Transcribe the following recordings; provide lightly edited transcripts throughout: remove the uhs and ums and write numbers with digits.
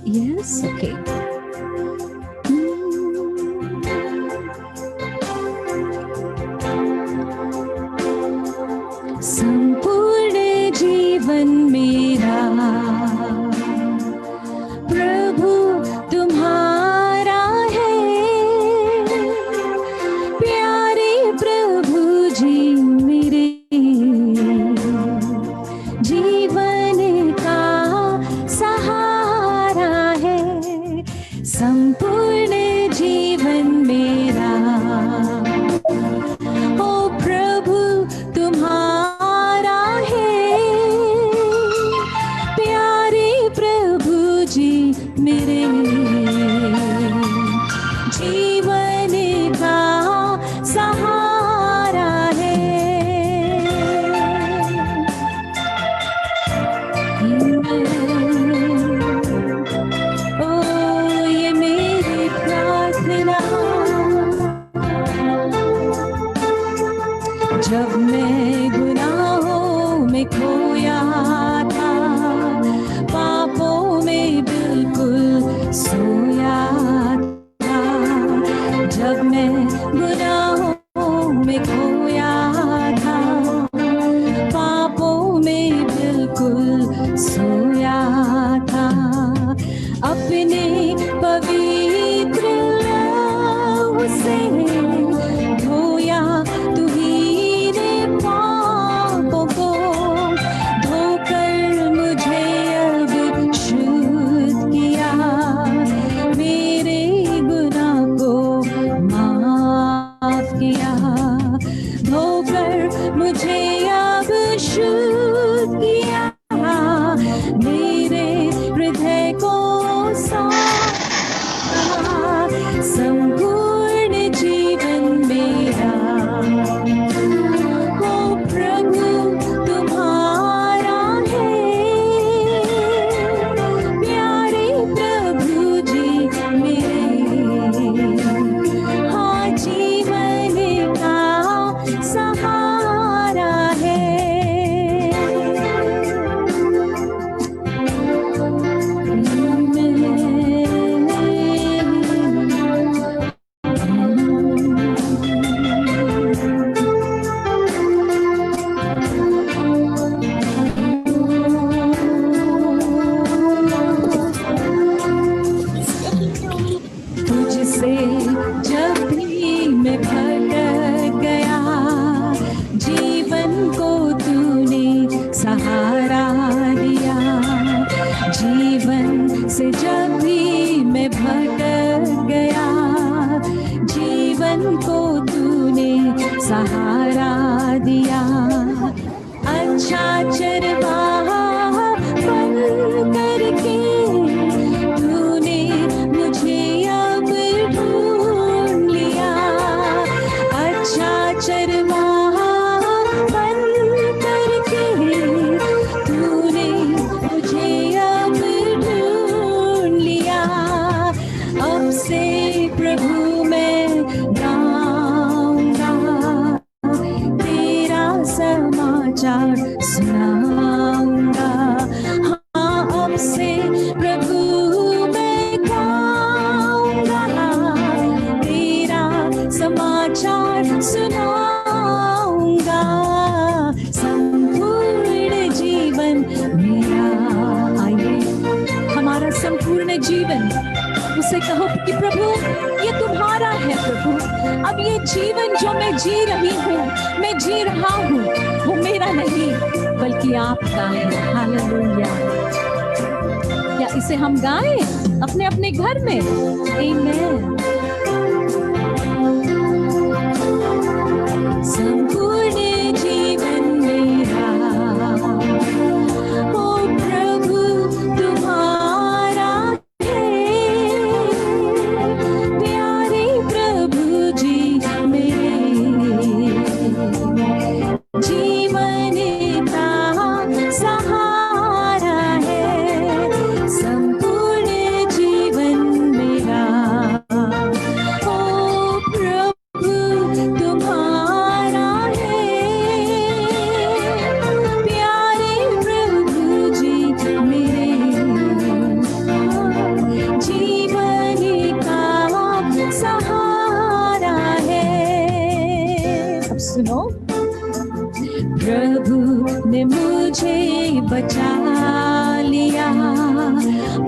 Yes, okay. संपूर्ण जीवन मेरा प्रभु तुम्हारा है, प्यारे प्रभु जी मेरे जीवन का सहारा है। संपूर्ण जीवन मेरा ओ प्रभु तुम्हारा है, प्यारे प्रभु जी मेरे जीवन का सहारा है। ओ ये मेरी प्रार्थना, जब मैं गुनाहों में खोया था, पापों में बिल्कुल सोया था, जब मैं गुनाहों में खोया था, पापों में बिल्कुल सोया था, अपने पवित्र लहू से धोया तू ही ने पापों को, धोकर मुझे अब शुद्ध किया, मेरे गुनाह को माफ किया, धोकर मुझे अब शुद्ध किया, मेरे हृदय को संपूर्ण जीवन मेरा ओ प्रभु तुम्हारा है, प्यारे प्रभु जी मेरे हाँ जीवन का सहारा है। तुझसे जब भी मैं भटक गया, जीवन को तूने सहारा दिया, जीवन से जब भी मैं भटक गया, जीवन को तूने सहारा दिया, अच्छा चरवाहा बन करके तूने मुझे अब ढूंढ लिया, अच्छा चरवाहा बन करके तूने मुझे अब ढूंढ लिया, अब से प्रभु मैं गाऊंगा, तेरा समाचार सुनाऊंगा, हाँ अब से प्रभु मैं गाऊंगा, तेरा समाचार सुनाऊंगा, संपूर्ण जीवन मेरा। आइए हमारा संपूर्ण जीवन उसे कहो कि प्रभु ये तुम्हारा है, प्रभु अब ये जीवन जो मैं जी रही हूँ, मैं जी रहा हूँ, वो मेरा नहीं बल्कि आपका है। हालेलुया। क्या इसे हम गाएं अपने अपने घर में? आमीन। संपूर्ण जीवन मेरा ओ प्रभु तुम्हारा है, प्यारे प्रभु जी मेरे जीवन का सहारा है, संपूर्ण जीवन मेरा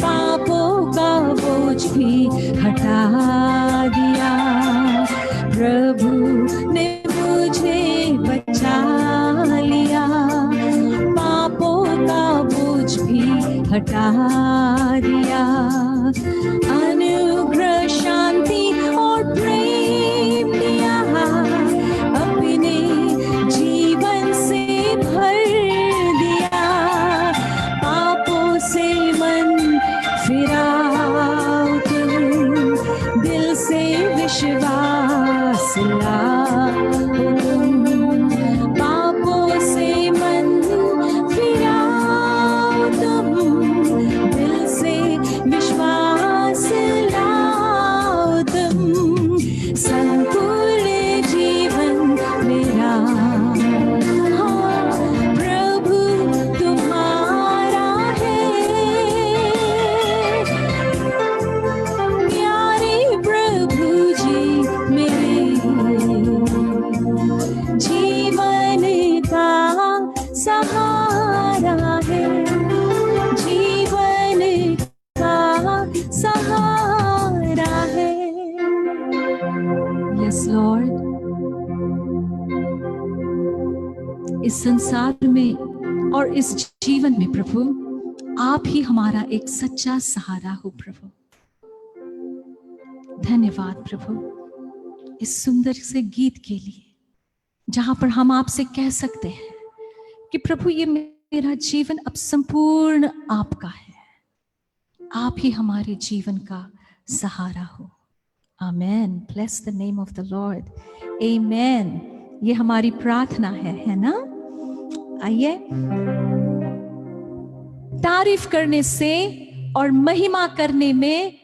पापों का बोझ भी हटा दिया। प्रभु ने मुझे बचा लिया, पापों का बोझ भी हटा दिया। अनुग्रह, शांति और प्रेम दिया, अपने जीवन से भर दिया। पापों से मन फिराओ तुम, दिल से विश्वास लाओ तुम। पापों से मन फिराओ तुम, दिल से विश्वास लाओ तुम। संपूर्ण जीवन मेरा, हाँ, प्रभु तुम्हारा है। प्यारे प्रभु जी मेरे, जीवन का सहारा है, जीवन का सहारा है। यस लॉर्ड, इस संसार में और इस जीवन में प्रभु आप ही हमारा एक सच्चा सहारा हो प्रभु। धन्यवाद प्रभु इस सुंदर से गीत के लिए, जहां पर हम आपसे कह सकते हैं कि प्रभु ये मेरा जीवन अब संपूर्ण आपका है, आप ही हमारे जीवन का सहारा हो। Amen. Bless the name of the Lord. Amen. ये हमारी प्रार्थना है ना? आइए, तारीफ करने से और महिमा करने में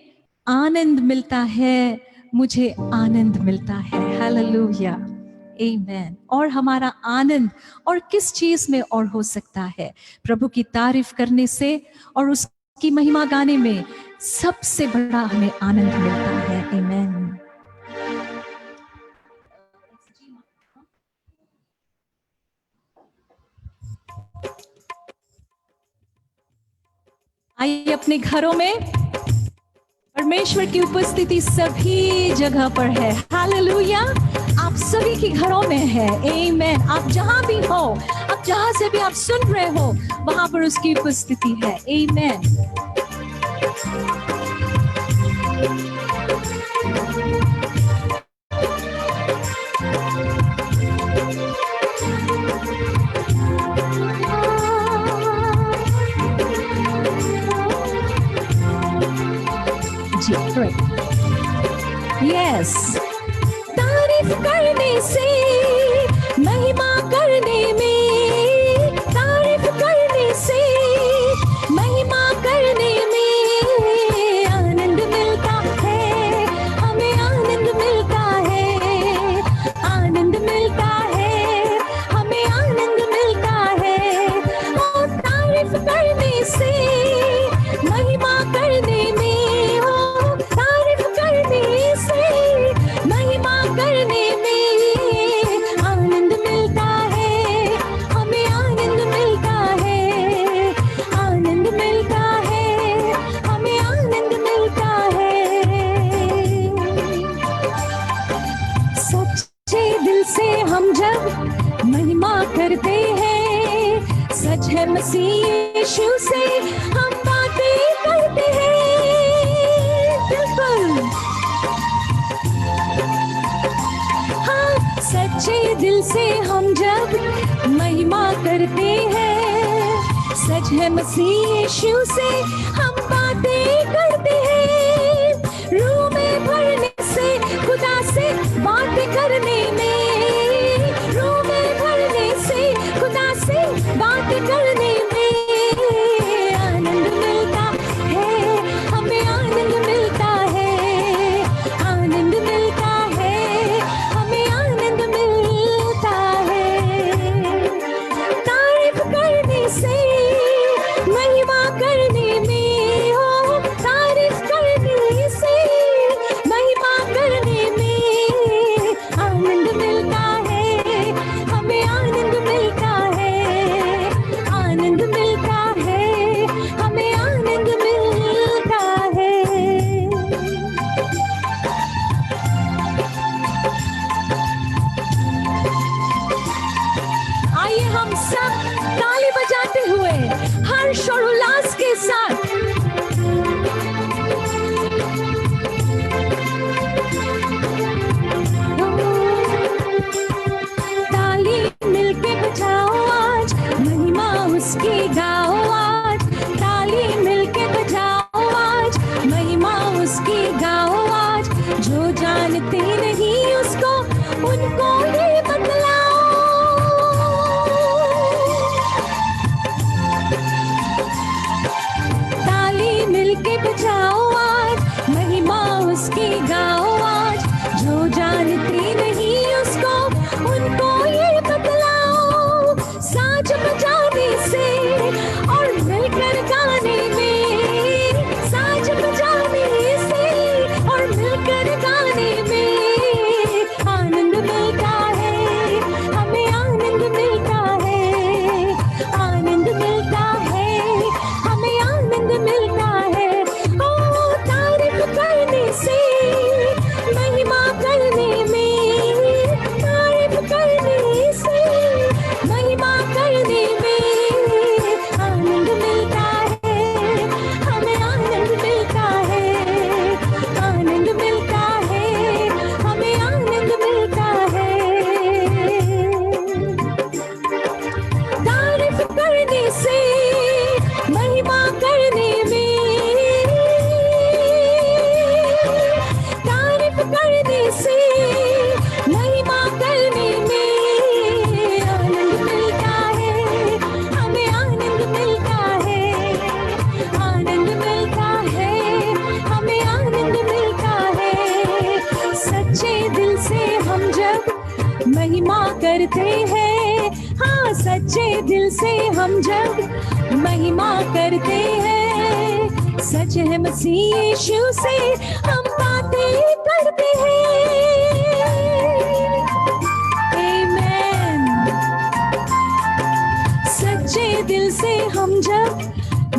आनंद मिलता है, मुझे आनंद मिलता है। हालेलुया, आमेन। और हमारा आनंद और किस चीज में और हो सकता है? प्रभु की तारीफ करने से और उसकी महिमा गाने में सबसे बड़ा हमें आनंद मिलता है। आमेन। आइए, अपने घरों में परमेश्वर की उपस्थिति सभी जगह पर है। हालेलुया, आप सभी के घरों में है। आमेन। आप जहां भी हो, आप जहां से भी आप सुन रहे हो, वहां पर उसकी उपस्थिति है। आमेन। जी, यस। तारीफ करने से, महिमा करने में, तारीफ करने से, महिमा करने में आनंद मिलता है, हमें आनंद मिलता है, आनंद मिलता है, हमें आनंद मिलता है। और तारीफ करने से, महिमा करने में, करते हैं, सच है मसीह यीशु से हम बातें करते हैं। बिल्कुल, हाँ, सच्चे दिल से हम जब महिमा करते हैं, सच है मसीह यीशु से हम बातें करते हैं। रूह में भरने से, खुदा से बातें करने में, बात करने में आनंद मिलता है, हमें आनंद मिलता है, आनंद मिलता है, हमें आनंद मिलता है। तारीफ करने से, महिमा करने में, हो तारीफ जानते नहीं उसको उनको ये बतलाओ। ताली मिलके बजाओ आज, महिमा उसकी गाओ आज। जो जानते नहीं उसको उनको ये बतलाओ। साज बजाने से और मिलकर गाने में, साज बजाने से और मिलकर गाने में आनंद मिलता है, हमें आनंद मिलता है, आनंद मिलता है, हमें आनंद मिलता है। ओ तारीफ करने से, महिमा करने में, तारीफ करने से, महिमा करने में आनंद मिलता है, हमें आनंद मिलता है, आनंद मिलता है, हमें आनंद मिलता है। तारीफ करने से, महिमा करने में, तारीफ करने से, महिमा करने में आनंद मिलता है, हमें आनंद मिलता है, आनंद मिलता है, हमें आनंद मिलता है। सच्चे दिल से हम जब महिमा करते हैं, हाँ सच्चे दिल से हम जब महिमा करते हैं, सच है मसीह यीशु से हम बातें करते हैं। आमीन। सच्चे दिल से हम जब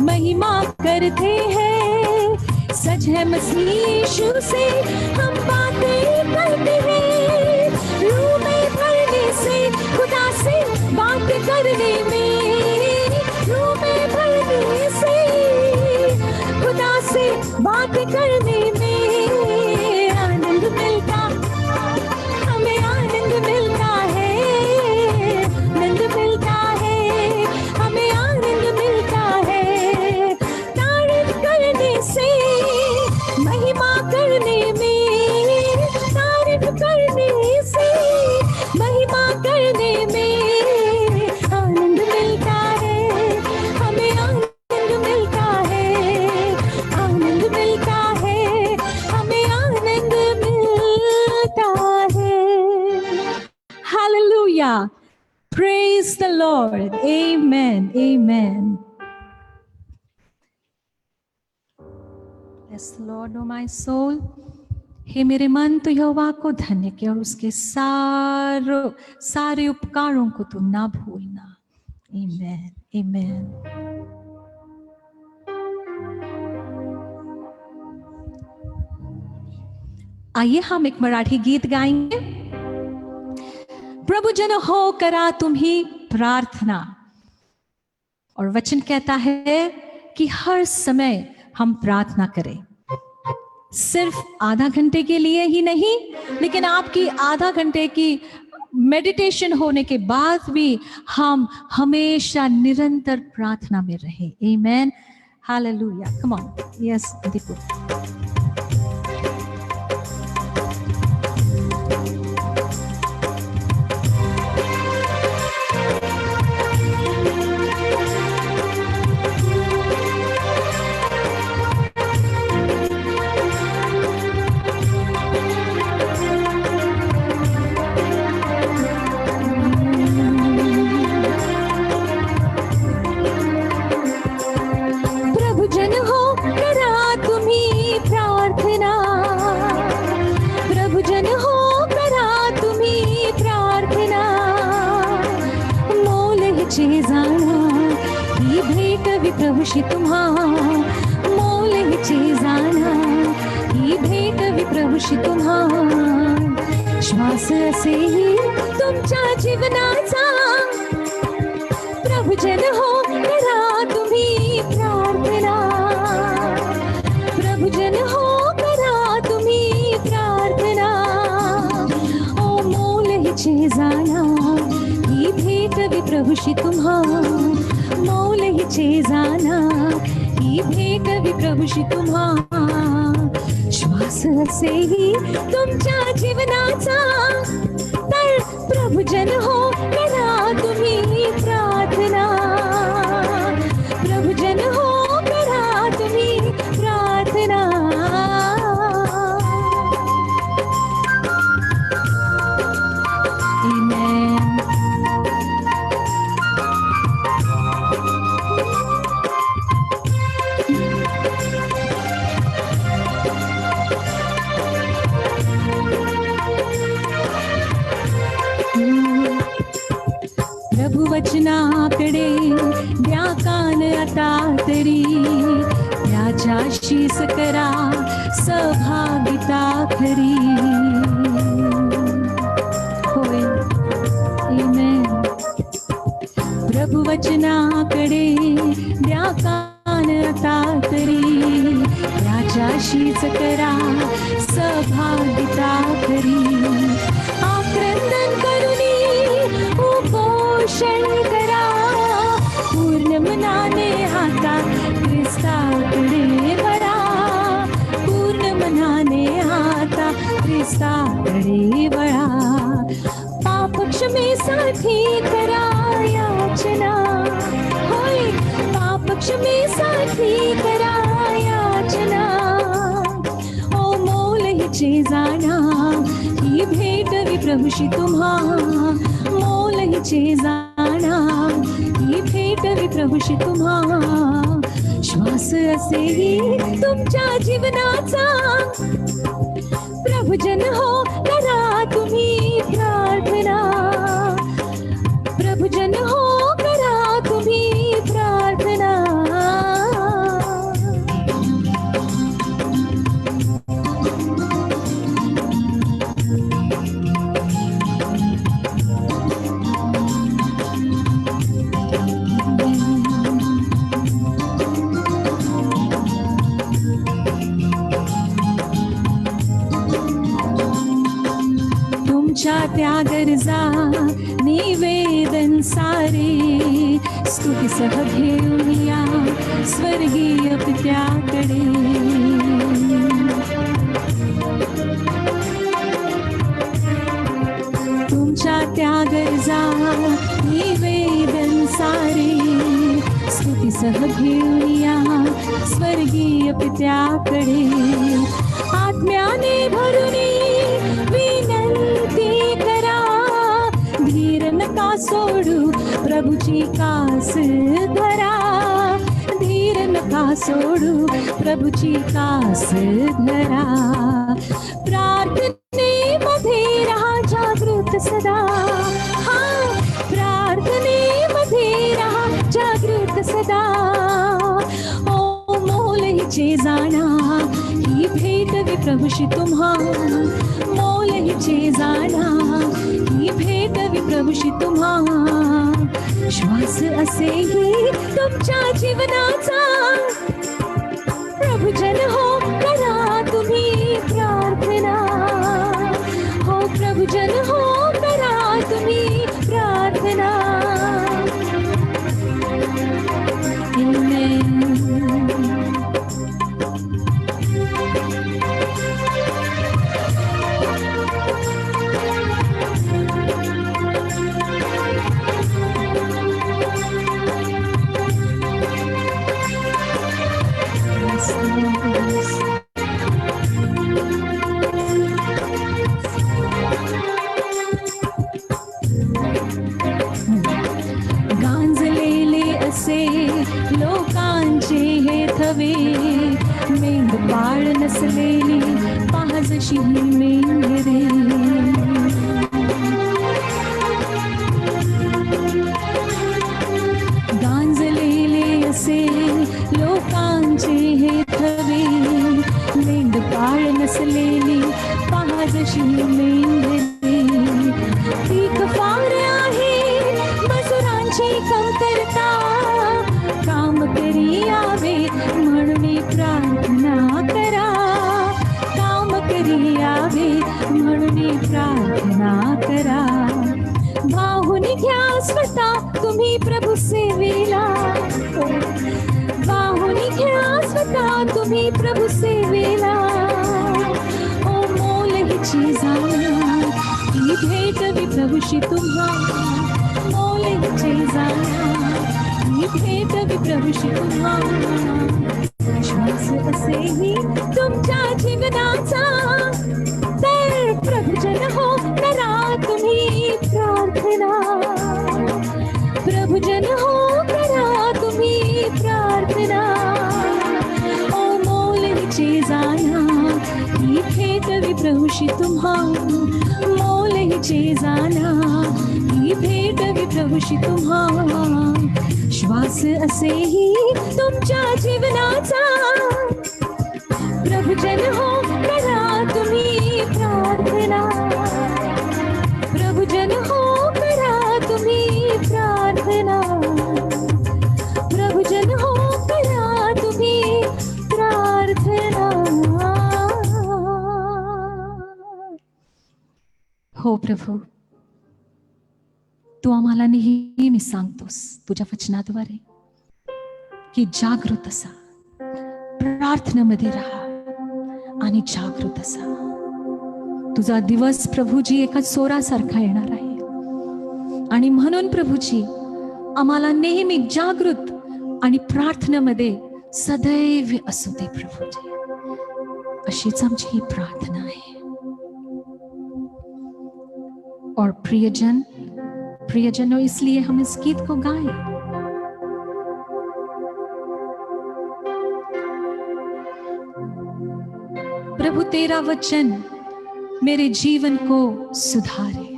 महिमा करते हैं, सच है मसीह यीशु से हम बातें करते हैं। रूह में भरने से, खुदा से बात करने में, रूह में भरने से, खुदा से बात करने में आनंद मिलता, हमें आनंद मिलता है, आनंद मिलता है, हमें आनंद मिलता है। तारीफ करने से, महिमा करने में, तारीफ करने से, महिमा करने में आनंद मिलता है, हमें आनंद मिलता है, आनंद मिलता है, हमें आनंद मिलता है। Hallelujah. Praise the Lord. Amen. Amen. Bless the Lord, O my soul. हे मेरे मन, तो यहोवा को धन्य के और उसके सारे उपकारों को तुम ना भूलना। Amen. Amen. आइए हम एक मराठी गीत गाएंगे। प्रभु जन हो करा तुम्ही प्रार्थना। और वचन कहता है कि हर समय हम प्रार्थना करें, सिर्फ आधा घंटे के लिए ही नहीं, लेकिन आपकी आधा घंटे की मेडिटेशन होने के बाद भी हम हमेशा निरंतर प्रार्थना में रहे। Amen. Hallelujah. Come on. Yes Deepu. प्रभुशी तुम्हा मोल हिचे जाना, ही भेट विप्रभुशी तुम्हा श्वास असेही तुमच्या जीवनाचा। प्रभुजन हो करा तुम्ही प्रार्थना, प्रभुजन हो करा तुम्ही प्रार्थना। ओ मोल हिचे जाना, ही भेट विप्रभुशी तुम्हा मोल हिचे जाना, ही ही भेटावी प्रभूशी तुम्हा श्वास असेही तुमच्या जीवनाचा तर प्रभुजन हो करा तुम्ही प्रार्थना प्रभुजन हो करा तुम्ही प्रार्थना वचनाकडे द्या कान आता तरी त्याच्या शीस करा सहभागिता खरी होय आमेन प्रभु वचनाकडे द्या कान आता तरी त्याच्या शीस करा सहभागिता खरी आक्रंदन करुनी उपोषण करा पूर्ण मनाने हातात ख्रिस्ताकडे वळा पूर्ण मनाने हातात ख्रिस्ताकडे वळा पाप क्षमेसाठी करा याचना होय पाप क्षमेसाठी करा याचना ओ मोल हिचे जाणा ही भेटवी प्रभूशी तुम्हा मोल हिचे जाणा ही भेटवी प्रभूशी तुम्हा श्वास असेही तुमच्या जीवनाचा प्रभुजन हो करा तुम्ही प्रार्थना प्रभुजन हो करा तुम्ही प्रार्थना त्या गरजा निवेदन सारे स्तुती सह घेऊन या स्वर्गीय पित्याकडे तुमच्या त्या गरजा निवेदन सारे स्तुती सह घेऊन या स्वर्गीय पित्याकडे आत्म्याने भरून विनंती करा धीर नका सोडू प्रभूची कास धरा धीर नका सोडू प्रभूची कास धरा प्रार्थनेमध्ये राहा जागृत सदा हा प्रार्थनेमध्ये राहा जागृत सदा ओ मोल हिचे जाणा ही भेटवी प्रभूशी तुम्हा मोल हिचे जाणा ही भेटवी प्रभूशी तुम्हा श्वास असेही तुमच्या जीवनाचा प्रभुजन हो करा तुम्ही प्रार्थना हो प्रभुजन हो करा तुम्ही प्रार्थना लोकांचे हे थवे मेंढपाळ नसलेली पाहजशी मेंढरे गांजलेले असे लोकांचे हे थवे मेंढपाळ नसलेली पाहजशी मेंढरे पीक फार आहे मजुरांची कमतरता काम करी यावे म्हणून प्रार्थना करा काम करी यावे म्हणून प्रार्थना करा वाहून घ्या स्वतः तुम्ही प्रभू सेवेला वाहून देहोनी आस्वता तुम्ही प्रभु सेवेला ओ मोल चीजाया ही भेट भी प्रभुशी तुम्हा मोल चीजाया ही भेट भी प्रभुशी तुम्हा श्वास असेही तुमच्या जीवनाचा तर प्रभुजन हो करा तुम्ही प्रार्थना प्रभुजन हो करा तुम्ही प्रार्थना ओ मोलचे जाया ही भेटवी प्रभुशी तुम्हा मोलचे जाना ही भेटवी प्रभुशी तुम्हा श्वास असेही तुमच्या जीवनाचा प्रभुजन हो करा तुम्ही प्रार्थना प्रभुजन हो करा तुम्ही प्रार्थना प्रभुजन हो करा तुम्ही प्रार्थना हो प्रभू तू आम्हाला नेहमी सांगतोस तुझ्या वचनाद्वारे की जागृत असा प्रार्थनेमध्ये राहा आणि जागृत असा तुझा दिवस प्रभूजी एका चोरासारखा येणार आहे आणि म्हणून प्रभूजी आम्हाला नेहमी जागृत आणि प्रार्थनेमध्ये सदैव असू दे प्रभूजी अशीच आमची ही प्रार्थना आहे और प्रियजनों इसलिए हम इस गीत को गाएं प्रभु तेरा वचन मेरे जीवन को सुधारे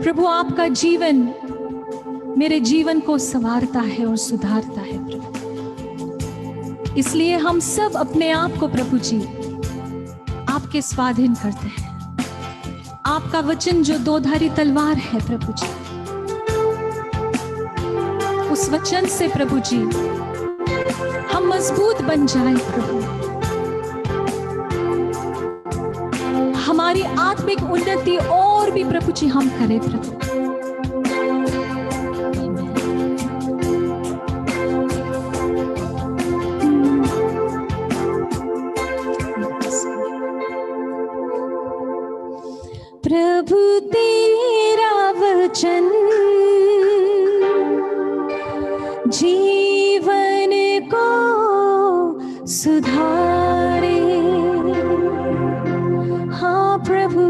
प्रभु आपका जीवन मेरे जीवन को संवारता है और सुधारता है प्रभु इसलिए हम सब अपने आप को प्रभु जी आपके स्वाधीन करते हैं आपका वचन जो दोधारी तलवार है प्रभु जी उस वचन से प्रभु जी हम मजबूत बन जाए प्रभु हमारी आत्मिक उन्नति और भी प्रभु जी हम करें प्रभु प्रभु तेरा वचन जीवन को सुधारे हाँ प्रभु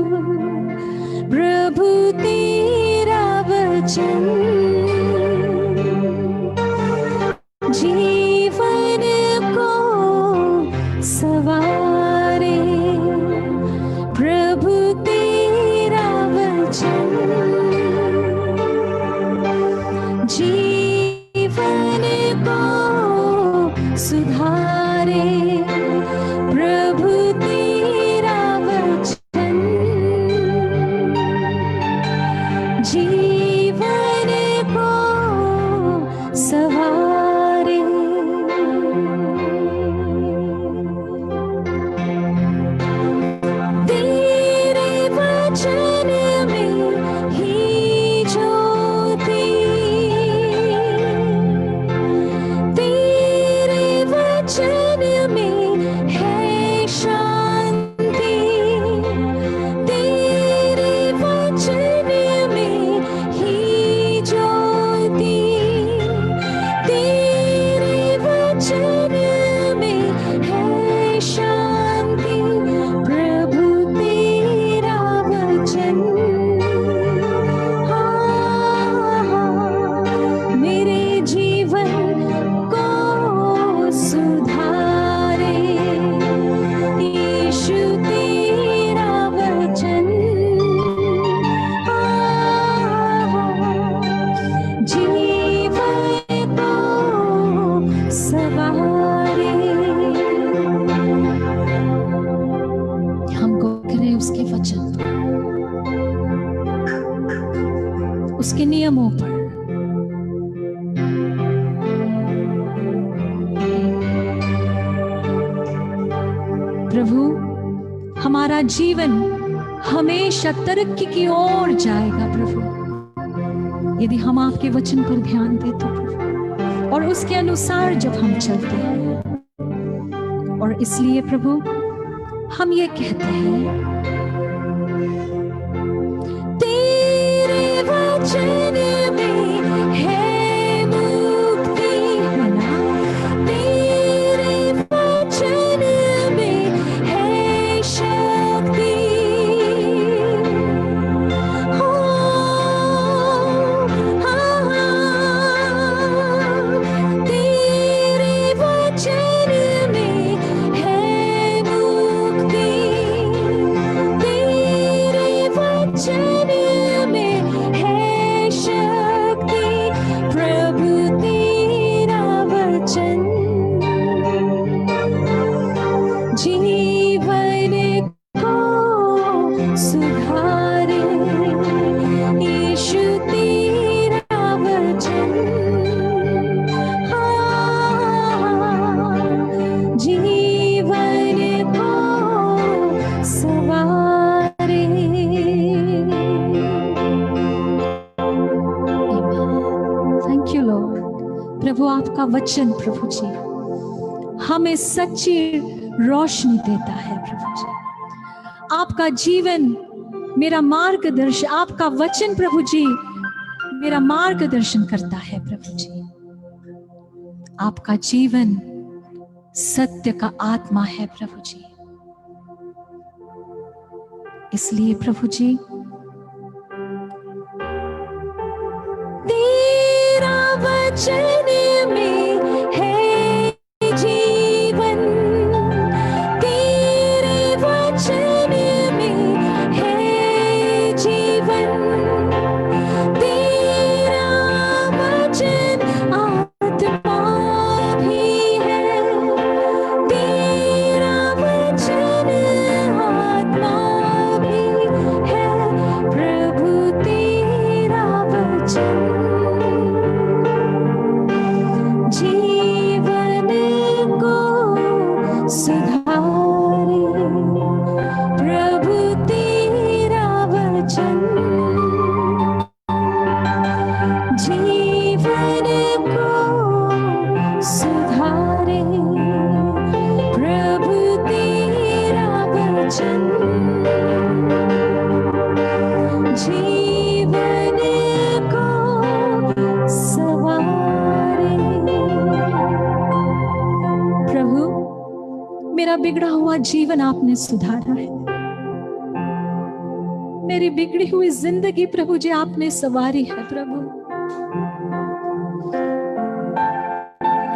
प्रभु तेरा वचन जीवन को सवारे प्रभु जीवन को सुधारे प्रभु तेरा वचन जीवन को सवारे तेरे वचन में ही ज्योति वचन में है शांति तेरे वचन में ही ज्योति तेरे वचन में है शांति प्रभु तेरा वचन मेरे जीवन सुधारे यीशु तेरा वचन जीवन को सवारे हमको करें उसके वचन उसके नियमों पर प्रभु हमारा जीवन हमेशा तरक्की की ओर जाएगा प्रभु यदि हम आपके वचन पर ध्यान दें तो प्रभु और उसके अनुसार जब हम चलते हैं, और इसलिए प्रभु हम ये कहते हैं, तेरे वचन में है मुक्ति, है ना? तेरे वचन में है शक्ति, हो तेरे वचन में है मुक्ति, तेरे वचन में है शक्ति, प्रभु तेरा वचन जीवन को सुधारे, यीशु तेरा वचन जीवन को सवारे। Thank you Lord. प्रभु आपका वचन प्रभु जी हमें सच्ची रोशनी देता है प्रभु जी। आपका जीवन मेरा मार्गदर्शन, आपका वचन प्रभु जी मेरा मार्गदर्शन करता है प्रभु जी। आपका जीवन सत्य का आत्मा है प्रभु जी। इसलिए प्रभु जी तेरा वचन में है जीवन, तेरे वचन में है जीवन, तेरा वचन आत्मा भी है, तेरा वचन आत्मा भी है, प्रभु तेरा वचन जीवन को सुधारे, प्रभु तेरा वचन जीवन को सुधारे, प्रभु तेरा वचन जीवन को सवारे। प्रभु मेरा बिगड़ा हुआ जीवन आपने सुधारा है, मेरी बिगड़ी हुई जिंदगी प्रभु जी आपने सवारी है प्रभु।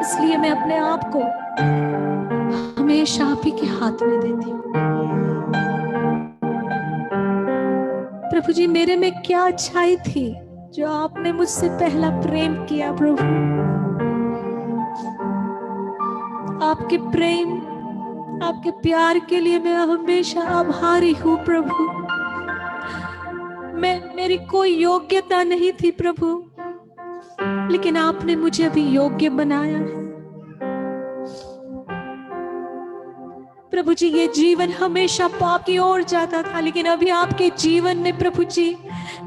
इसलिए मैं अपने आप को हमेशा आप ही के हाथ में देती हूँ। प्रभु जी मेरे में क्या अच्छाई थी जो आपने मुझसे पहला प्रेम किया प्रभु। आपके प्रेम, आपके प्यार के लिए मैं हमेशा आभारी हूँ प्रभु। मेरी कोई योग्यता नहीं थी प्रभु, लेकिन आपने मुझे अभी योग्य बनाया है प्रभु जी। ये जीवन हमेशा पाप की ओर जाता था, लेकिन अभी आपके जीवन ने प्रभु जी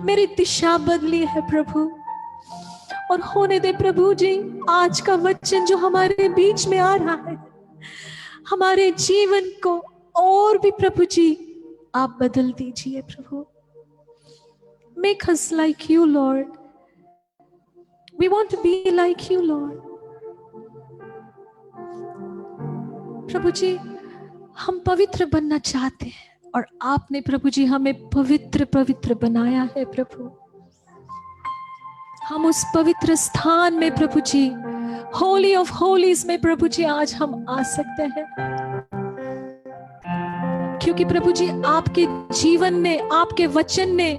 मेरी दिशा बदली है प्रभु। और होने दे प्रभु जी आज का वचन जो हमारे बीच में आ रहा है, हमारे जीवन को और भी प्रभु जी आप बदल दीजिए प्रभु। Make us like you, Lord. We want to be like you, Lord. प्रभु जी हम पवित्र बनना चाहते हैं, और आपने प्रभु जी हमें पवित्र पवित्र बनाया है प्रभु। हम उस पवित्र स्थान में प्रभु जी, होली ऑफ होलीज में प्रभु जी आज हम आ सकते हैं, क्योंकि प्रभु जी आपके जीवन ने, आपके वचन ने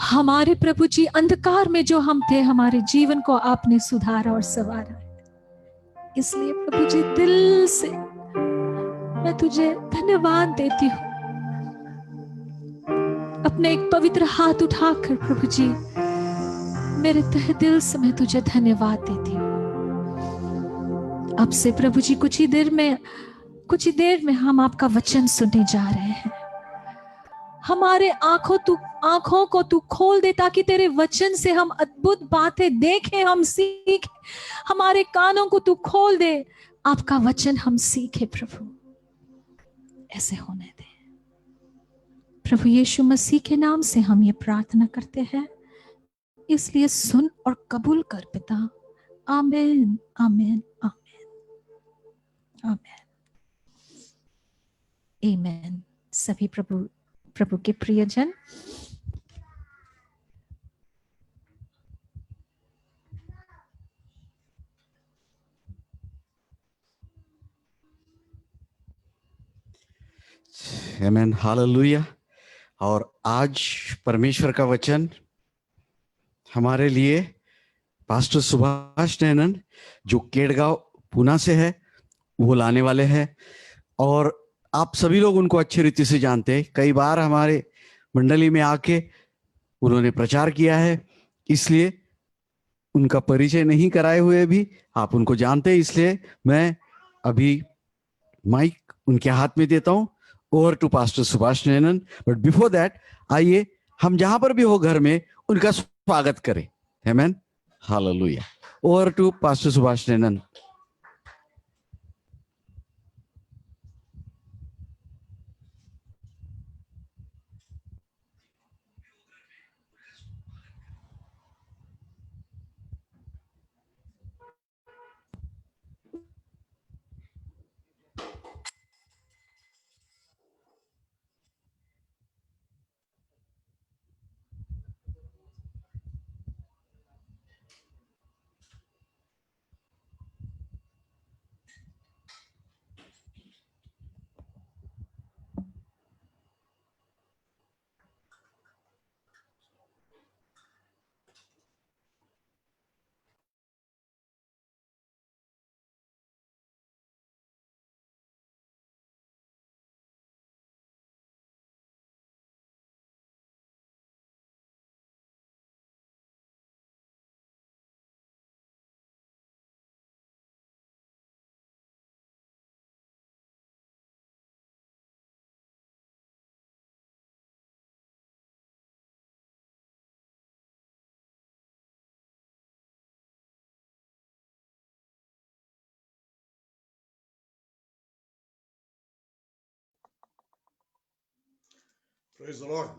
हमारे प्रभु जी अंधकार में जो हम थे, हमारे जीवन को आपने सुधारा और संवारा। इसलिए प्रभु जी दिल से मैं तुझे धन्यवाद देती हूँ। अपने एक पवित्र हाथ उठाकर प्रभु जी मेरे तहे दिल से मैं तुझे धन्यवाद देती हूँ। अब से प्रभु जी कुछ ही देर में हम आपका वचन सुनने जा रहे हैं। हमारे आंखों को तू खोल दे, ताकि तेरे वचन से हम अद्भुत बातें देखें, हम सीख। हमारे कानों को तू खोल दे, आपका वचन हम सीखे प्रभु। ऐसे होने दे प्रभु, यीशु मसीह के नाम से हम ये प्रार्थना करते हैं, इसलिए सुन और कबूल कर पिता। आमीन आमीन आमीन आमीन आमीन। सभी प्रभु के प्रियजन, आमेन, हालेलुया। और आज परमेश्वर का वचन हमारे लिए पास्टर सुभाष नैनन, जो केड़गांव पुणे से है, वो लाने वाले हैं। और आप सभी लोग उनको अच्छी रीति से जानते हैं, कई बार हमारे मंडली में आके उन्होंने प्रचार किया है, इसलिए उनका परिचय नहीं कराए हुए भी आप उनको जानते हैं। इसलिए मैं अभी माइक उनके हाथ में देता हूं, ओवर टू पास्टर सुभाष नैनन। बट बिफोर दैट, आइए हम जहां पर भी हो घर में उनका स्वागत करें। Amen, hallelujah. Over to pastor Subhash Nainan. Praise the Lord.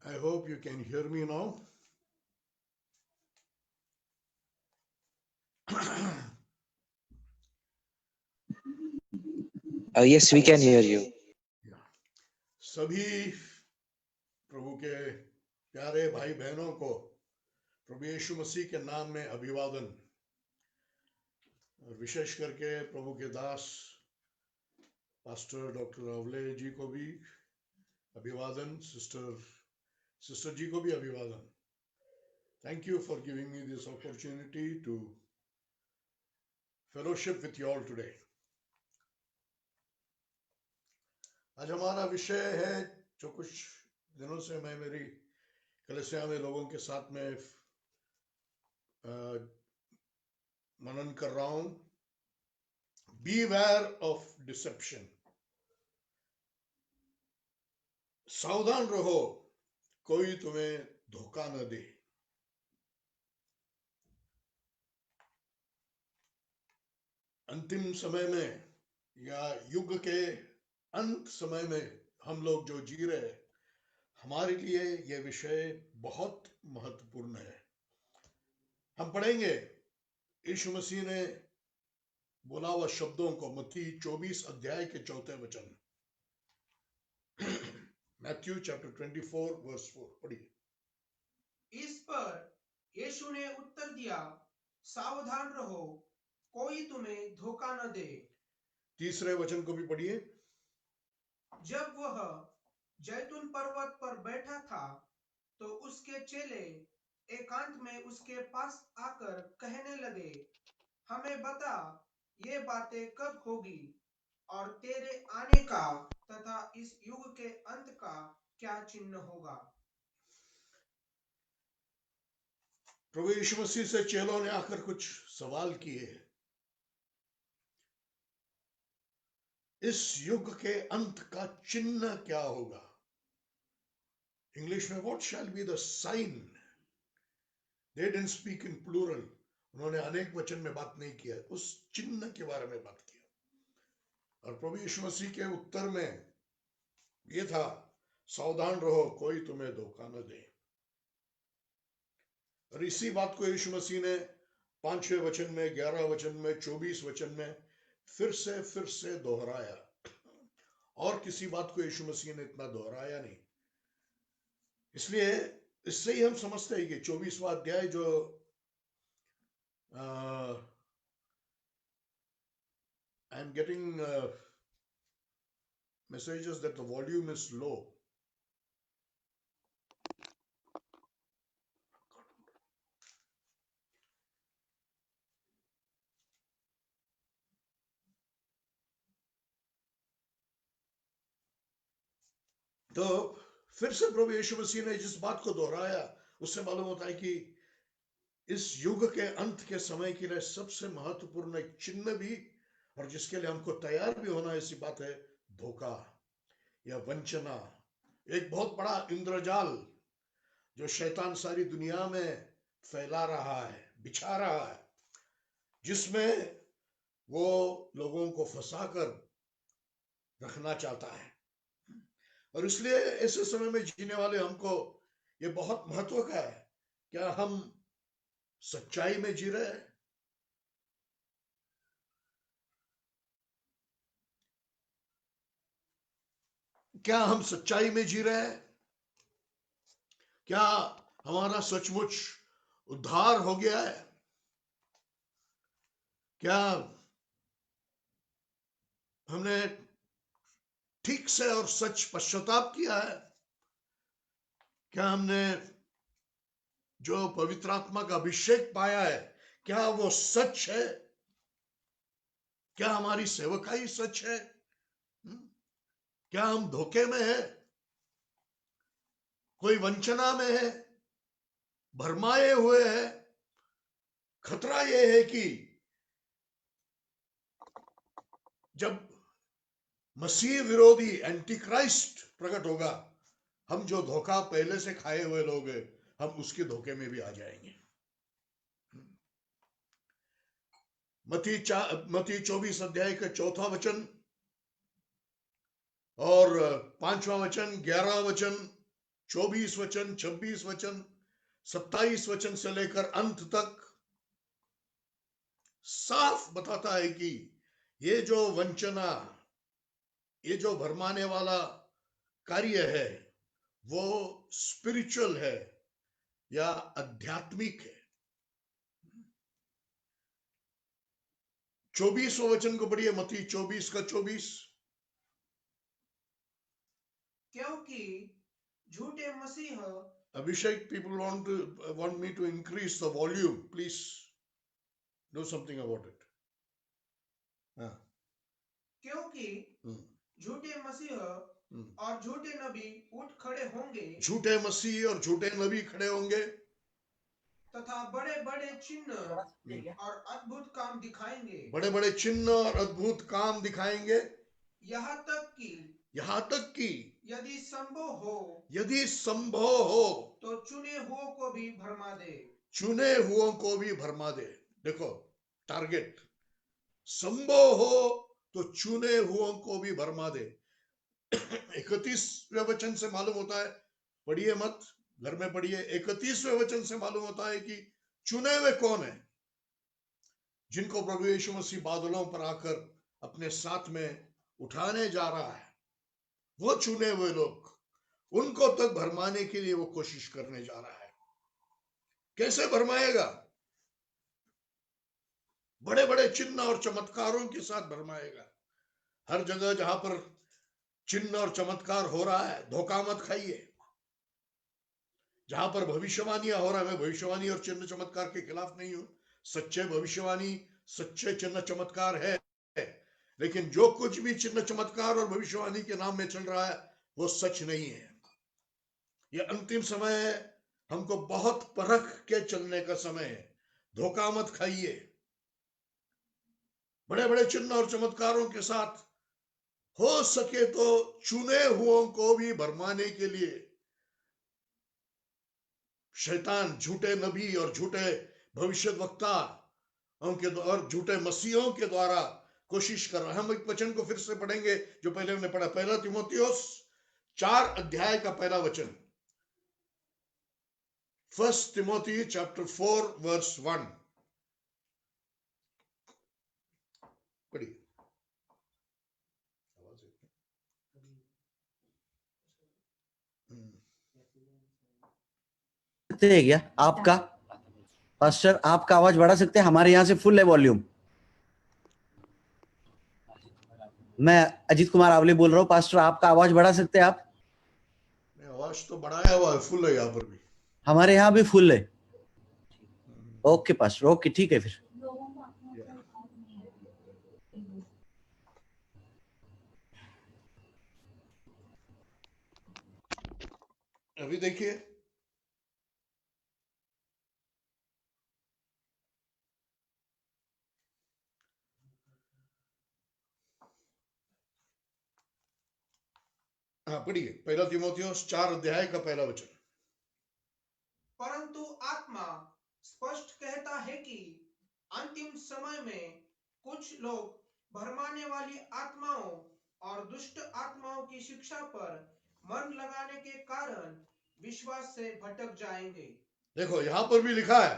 I hope you can hear me now. Yes, we can hear you. Yeah. सभी प्रभु के प्यारे भाई बहनों को प्रभु यीशु मसीह के नाम में अभिवादन, और विशेष करके प्रभु के दास पास्टर डॉक्टर अवले जी को भी अभिवादन, सिस्टर जी को भी अभिवादन। Thank you for giving me this opportunity to fellowship with you all today. आज हमारा विषय है, जो कुछ दिनों से मैं मेरी कलीसिया में लोगों के साथ में मनन कर रहा हूं। Beware of deception. सावधान रहो, कोई तुम्हें धोखा न दे। अंतिम समय में या युग के अंत समय में हम लोग जो जी रहे, हमारे लिए यह विषय बहुत महत्वपूर्ण है। हम पढ़ेंगे यीशु मसीह ने बोला हुआ शब्दों को, मत्ती 24 अध्याय के 4 वचन, मैथ्यू चैप्टर 24 वर्स 4 पढ़िए। इस पर यीशु ने उत्तर दिया, सावधान रहो, कोई तुम्हें धोखा न दे। तीसरे वचन को भी पढ़िए। जब वह जैतून पर्वत पर बैठा था, तो उसके चेले एकांत में उसके पास आकर कहने लगे, हमें बता, ये बातें कब होगी, और तेरे आने का तथा इस युग के अंत का क्या चिन्ह होगा। प्रभु यीशु मसीह से चेलों ने आकर कुछ सवाल किए। इस युग के अंत का चिन्ह क्या होगा? इंग्लिश में what shall be the sign? They didn't speak in plural, उन्होंने अनेक वचन में बात नहीं किया, उस चिन्ह के बारे में बात किया। और प्रभु यीशु मसीह के उत्तर में ये था, सावधान रहो कोई तुम्हें धोखा न दे। और इसी बात को यीशु मसीह ने 5वें वचन में, 11 वचन में, 24 वचन में फिर से दोहराया। और किसी बात को यीशु मसीह ने इतना दोहराया नहीं। इसलिए इससे ही हम समझते हैं कि 24वां अध्याय जो I am getting messages that the volume is low. तो फिर से प्रभु यीशु मसीह ने जिस बात को दोहराया, उससे मालूम होता है कि इस युग के अंत के समय के लिए सबसे महत्वपूर्ण एक चिन्ह भी, और जिसके लिए हमको तैयार भी होना, ऐसी बात है धोखा या वंचना। एक बहुत बड़ा इंद्रजाल जो शैतान सारी दुनिया में फैला रहा है, बिछा रहा है, जिसमें वो लोगों को फंसाकर रखना चाहता है। और इसलिए ऐसे समय में जीने वाले हमको ये बहुत महत्व का है, क्या हम सच्चाई में जी रहे हैं? क्या हम सच्चाई में जी रहे हैं? क्या हमारा सचमुच उद्धार हो गया है? क्या हमने ठीक से और सच पश्चाताप किया है? क्या हमने जो पवित्र आत्मा का अभिषेक पाया है, क्या वो सच है? क्या हमारी सेवकाई सच है? क्या हम धोखे में है? कोई वंचना में है? भरमाए हुए है? खतरा यह है कि जब मसीह विरोधी एंटी क्राइस्ट प्रकट होगा, हम जो धोखा पहले से खाए हुए लोग हैं, हम उसके धोखे में भी आ जाएंगे। मत्ती 24 अध्याय का 4वां वचन और 5वां वचन, 11 वचन, 24 वचन, 26 वचन, 27 वचन से लेकर अंत तक साफ बताता है कि ये जो वंचना, ये जो भरमाने वाला कार्य है, वो स्पिरिचुअल है या आध्यात्मिक है। 24वां वचन को पढ़िए, मत्ती 24 का 24। क्योंकि झूठे मसीह, अभिषेक, people want me to increase the volume. Please do something about it. क्योंकि झूठे मसीह और झूठे नबी उठ खड़े होंगे, झूठे मसीह और झूठे नबी खड़े होंगे, तथा बड़े बड़े चिन्ह और अद्भुत काम दिखाएंगे, बड़े बड़े चिन्ह और अद्भुत काम दिखाएंगे, यहाँ तक कि यदि संभव हो तो चुने हुओं को भी भरमा दे। चुने हुओं को भी भरमा दे। देखो टारगेट, संभव हो तो चुने हुओं को भी भरमा दे। 31वें वचन से मालूम होता है, पढ़िए मत, घर में पढ़िए, 31वें वचन से मालूम होता है कि चुने हुए कौन है, जिनको प्रभु यीशु मसीह बादलों पर आकर अपने साथ में उठाने जा रहा है। वो चुने हुए लोग, उनको तक भरमाने के लिए वो कोशिश करने जा रहा है। कैसे भरमाएगा? बड़े बड़े चिन्ह और चमत्कारों के साथ भरमाएगा। हर जगह जहां पर चिन्ह और चमत्कार हो रहा है, धोखा मत खाइए। जहां पर भविष्यवाणियां हो रहा है, मैं भविष्यवाणी और चिन्ह चमत्कार के खिलाफ नहीं हूं। सच्चे भविष्यवाणी, सच्चे चिन्ह चमत्कार है, लेकिन जो कुछ भी चिन्ह चमत्कार और भविष्यवाणी के नाम में चल रहा है, वो सच नहीं है। ये अंतिम समय है, हमको बहुत परख के चलने का समय है। धोखा मत खाइए। बड़े बड़े चिन्ह और चमत्कारों के साथ हो सके तो चुने हुओं को भी भरमाने के लिए शैतान झूठे नबी और झूठे भविष्यद्वक्ता उनके और झूठे मसीहों के द्वारा कोशिश कर रहा है। हम एक वचन को फिर से पढ़ेंगे जो पहले हमने पढ़ा, 1 तीमुथियुस 4 अध्याय का पहला वचन। 1 Timothy chapter 4 verse 1 पढ़िए। सकते हैं क्या आपका पास्टर? आपका आवाज बढ़ा सकते हैं? हमारे यहाँ से फुल है वॉल्यूम। मैं अजीत कुमार आवले बोल रहा हूँ। पास्टर आपका आवाज बढ़ा सकते हैं आप? आवाज तो बढ़ाया हुआ है, फुल है यहाँ पर भी। हमारे यहाँ भी फुल है। ओके पास्टर, ओके ठीक है फिर। अभी देखिए, हाँ पढ़िए, 1 तीमुथियुस 4 अध्याय का पहला वचन। परंतु आत्मा स्पष्ट कहता है कि अंतिम समय में कुछ लोग भरमाने वाली आत्माओं और दुष्ट आत्माओं की शिक्षा पर मन लगाने के कारण विश्वास से भटक जाएंगे। देखो यहां पर भी लिखा है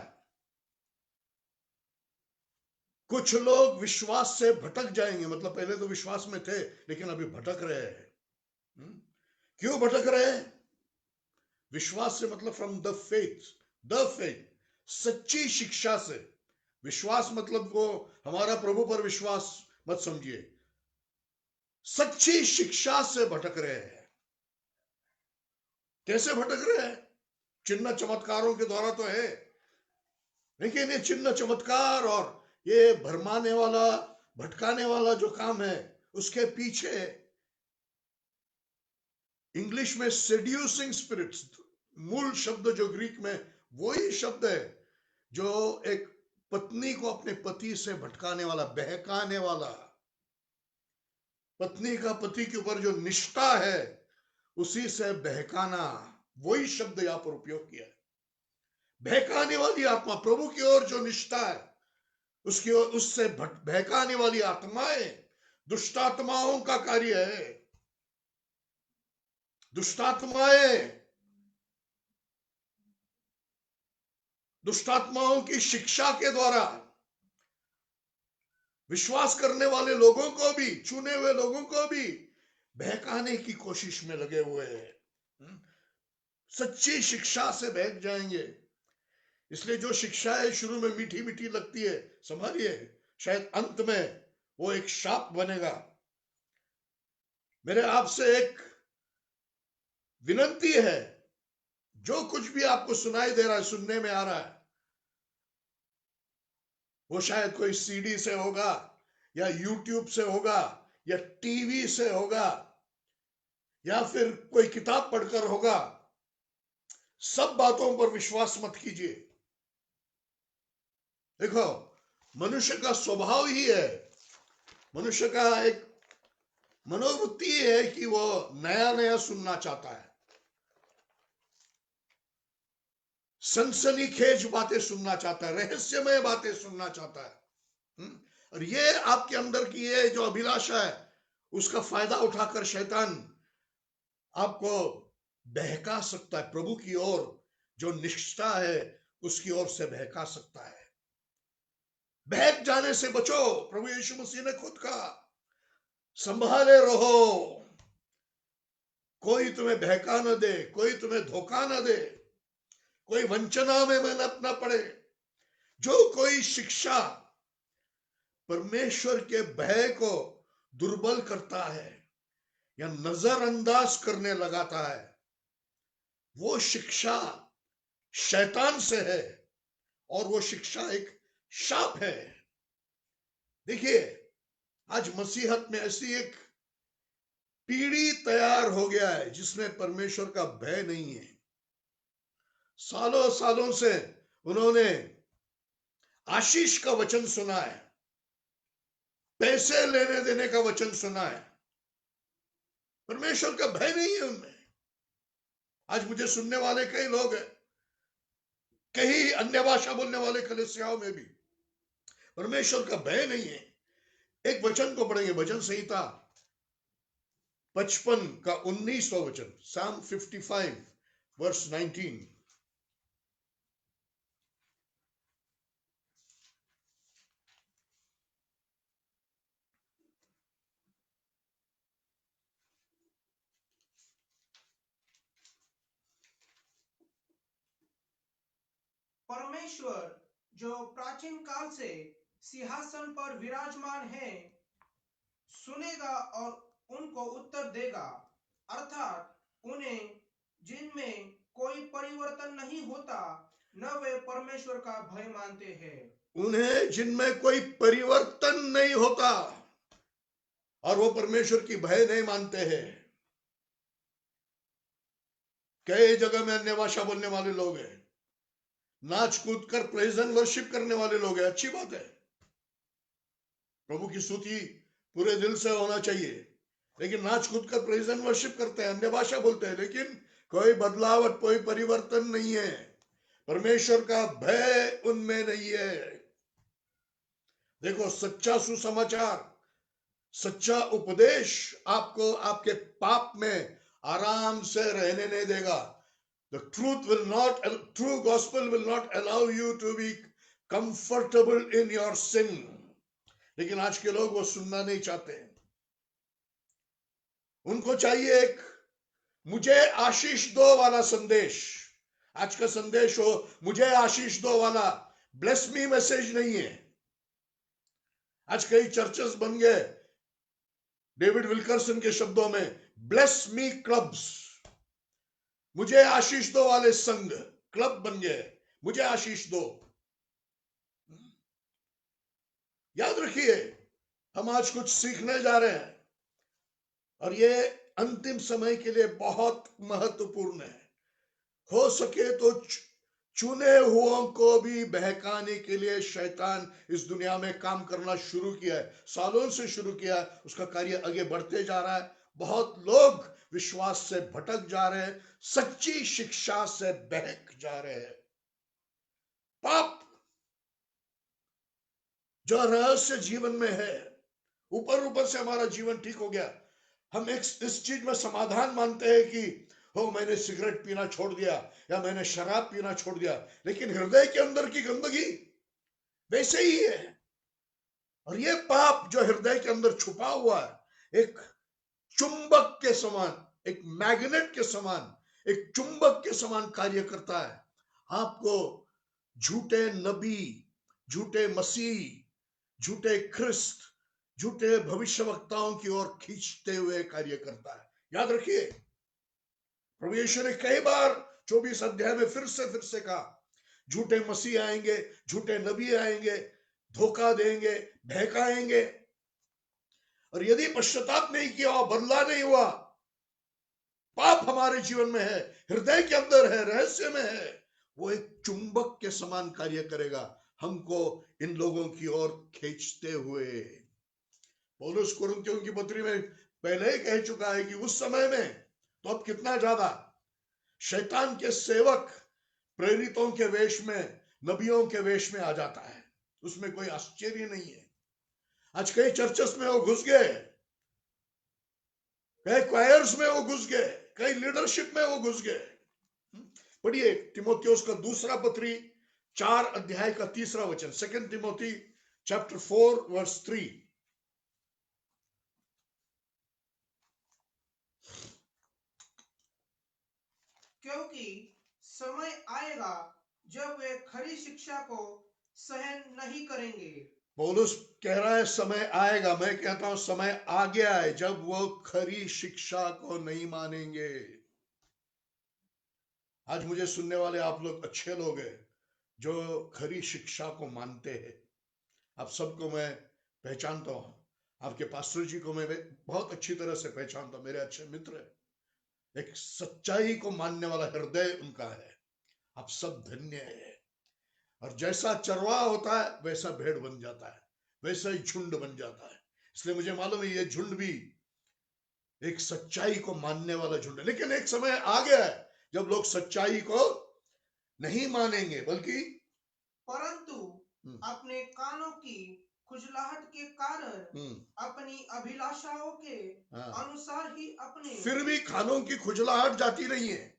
कुछ लोग विश्वास से भटक जाएंगे, मतलब पहले तो विश्वास में थे लेकिन अभी भटक रहे हैं। क्यों भटक रहे हैं? विश्वास से मतलब फ्रॉम द फेथ, सच्ची शिक्षा से। विश्वास मतलब वो हमारा प्रभु पर विश्वास मत समझिए, सच्ची शिक्षा से भटक रहे हैं। कैसे भटक रहे हैं? चिन्ह चमत्कारों के द्वारा तो है, लेकिन ये चिन्ह चमत्कार और ये भरमाने वाला, भटकाने वाला जो काम है, उसके पीछे इंग्लिश में सेड्यूसिंग स्पिरिट्स, मूल शब्द जो ग्रीक में वही शब्द है जो एक पत्नी को अपने पति से भटकाने वाला, बहकाने वाला। पत्नी का पति के ऊपर जो निष्ठा है उसी से बहकाना, वही शब्द यहां पर उपयोग किया है। बहकाने वाली आत्मा, प्रभु की ओर जो निष्ठा है उसकी ओर, उससे बहकाने वाली आत्माएं दुष्ट आत्माओं का कार्य है। दुष्टात्माओं की शिक्षा के द्वारा विश्वास करने वाले लोगों को भी, चुने हुए लोगों को भी बहकाने की कोशिश में लगे हुए हैं। सच्ची शिक्षा से बहक जाएंगे। इसलिए जो शिक्षाएं शुरू में मीठी मीठी लगती है, संभालिए, शायद अंत में वो एक शाप बनेगा। मेरे आपसे एक विनती है, जो कुछ भी आपको सुनाई दे रहा है, सुनने में आ रहा है, वो शायद कोई सीडी से होगा या यूट्यूब से होगा या टीवी से होगा या फिर कोई किताब पढ़कर होगा। सब बातों पर विश्वास मत कीजिए। देखो, मनुष्य का स्वभाव ही है, मनुष्य का एक मनोवृत्ति है कि वो नया नया सुनना चाहता है, सनसनीखेज बातें सुनना चाहता है, रहस्यमय बातें सुनना चाहता है। और ये आपके अंदर की ये जो अभिलाषा है, उसका फायदा उठाकर शैतान आपको बहका सकता है। प्रभु की ओर जो निष्ठा है उसकी ओर से बहका सकता है। बहक जाने से बचो। प्रभु यीशु मसीह ने खुद कहा, संभाले रहो, कोई तुम्हें बहका न दे, कोई तुम्हें धोखा न दे, कोई वंचना में न पड़े। जो कोई शिक्षा परमेश्वर के भय को दुर्बल करता है या नजरअंदाज करने लगाता है, वो शिक्षा शैतान से है और वो शिक्षा एक शाप है। देखिए, आज मसीहत में ऐसी एक पीढ़ी तैयार हो गया है जिसमें परमेश्वर का भय नहीं है। सालों सालों से उन्होंने आशीष का वचन सुना है, पैसे लेने देने का वचन सुना है, परमेश्वर का भय नहीं है उनमें। आज मुझे सुनने वाले कई लोग हैं, कई अन्य भाषा बोलने वाले कलीसियाओं में भी परमेश्वर का भय नहीं है। एक वचन को पढ़ेंगे, भजन संहिता 55 का 19वां वचन, Psalm 55 verse 19। परमेश्वर जो प्राचीन काल से सिंहासन पर विराजमान है, सुनेगा और उनको उत्तर देगा, अर्थात उन्हें जिनमें कोई परिवर्तन नहीं होता, न वे परमेश्वर का भय मानते हैं। उन्हें जिनमें कोई परिवर्तन नहीं होता और वो परमेश्वर की भय नहीं मानते हैं। कई जगह में अन्य भाषा बोलने वाले लोग हैं, नाच कूद कर प्रेज एंड वर्शिप करने वाले लोग हैं, अच्छी बात है, प्रभु की स्तुति पूरे दिल से होना चाहिए, लेकिन नाच कूद कर प्रेज एंड वर्शिप करते हैं, अन्य भाषा बोलते हैं, लेकिन कोई बदलावट, कोई परिवर्तन नहीं है। परमेश्वर का भय उनमें नहीं है। देखो, सच्चा सुसमाचार, सच्चा उपदेश आपको आपके पाप में आराम से रहने नहीं देगा। The true gospel will not allow you to be comfortable in your sin. लेकिन आज के लोग वो सुनना नहीं चाहते। उनको चाहिए एक मुझे आशीष दो वाला संदेश। आज का संदेश हो मुझे आशीष दो वाला, ब्लेस मी मैसेज नहीं है। आज कई चर्चेस बन गए, डेविड विल्करसन के शब्दों में, ब्लेस मी क्लब्स, मुझे आशीष दो वाले संघ, क्लब बन गए, मुझे आशीष दो। याद रखिए, हम आज कुछ सीखने जा रहे हैं और ये अंतिम समय के लिए बहुत महत्वपूर्ण है। हो सके तो चुने हुओं को भी बहकाने के लिए शैतान इस दुनिया में काम करना शुरू किया है, सालों से शुरू किया है, उसका कार्य आगे बढ़ते जा रहा है। बहुत लोग विश्वास से भटक जा रहे हैं, सच्ची शिक्षा से बहक जा रहे हैं। पाप जो रहस्य जीवन में है, ऊपर ऊपर से हमारा जीवन ठीक हो गया, हम इस चीज में समाधान मानते हैं कि हो मैंने सिगरेट पीना छोड़ दिया या मैंने शराब पीना छोड़ दिया, लेकिन हृदय के अंदर की गंदगी वैसे ही है। और ये पाप जो हृदय के अंदर छुपा हुआ है, एक चुंबक के समान, एक मैग्नेट के समान, एक चुंबक के समान कार्य करता है। आपको झूठे नबी, झूठे मसीह, झूठे ख्रिस्त, झूठे भविष्यवक्ताओं की ओर खींचते हुए कार्य करता है। याद रखिए, प्रभु यीशु ने कई बार 24 अध्याय में फिर से कहा, झूठे मसीह आएंगे, झूठे नबी आएंगे, धोखा देंगे, बहकाएंगे, और यदि पश्चाताप नहीं किया और बदला नहीं हुआ, पाप हमारे जीवन में है, हृदय के अंदर है, रहस्य में है, वो एक चुंबक के समान कार्य करेगा, हमको इन लोगों की ओर खींचते हुए। पौलुस कुरिन्थियों की पत्री में पहले ही कह चुका है कि उस समय में तो अब कितना ज्यादा शैतान के सेवक प्रेरितों के वेश में, नबियों के वेश में आ जाता है, उसमें कोई आश्चर्य नहीं है। आज कई चर्चेस में वो घुस गए, कई क्वायर्स में वो घुस गए, कई लीडरशिप में वो घुस गए। पढ़िए तिमोथियुस का दूसरा पत्री 4 अध्याय का 3 वचन, 2 तिमोथी चैप्टर 4 वर्स 3। क्योंकि समय आएगा जब वे खरी शिक्षा को सहन नहीं करेंगे। पौलुस कह रहा है समय आएगा, मैं कहता हूं समय आ गया है, जब वो खरी शिक्षा को नहीं मानेंगे। आज मुझे सुनने वाले आप लोग अच्छे लोग हैं जो खरी शिक्षा को मानते हैं। आप सबको मैं पहचानता हूं, आपके पास्टर जी को मैं बहुत अच्छी तरह से पहचानता हूं, मेरे अच्छे मित्र हैं। एक सच्चाई को मानने वाला हृदय उनका है। आप सब धन्य है। और जैसा चरवाहा होता है वैसा भेड़ बन जाता है, वैसा ही झुंड बन जाता है। इसलिए मुझे मालूम है ये झुंड भी एक सच्चाई को मानने वाला झूठ है। लेकिन एक समय आ गया है जब लोग सच्चाई को नहीं मानेंगे, बल्कि परंतु अपने कानों की खुजलाहट के कारण अपनी अभिलाषाओं के हाँ, अनुसार ही अपने फिर भी कानों की खुजलाहट जाती नहीं है।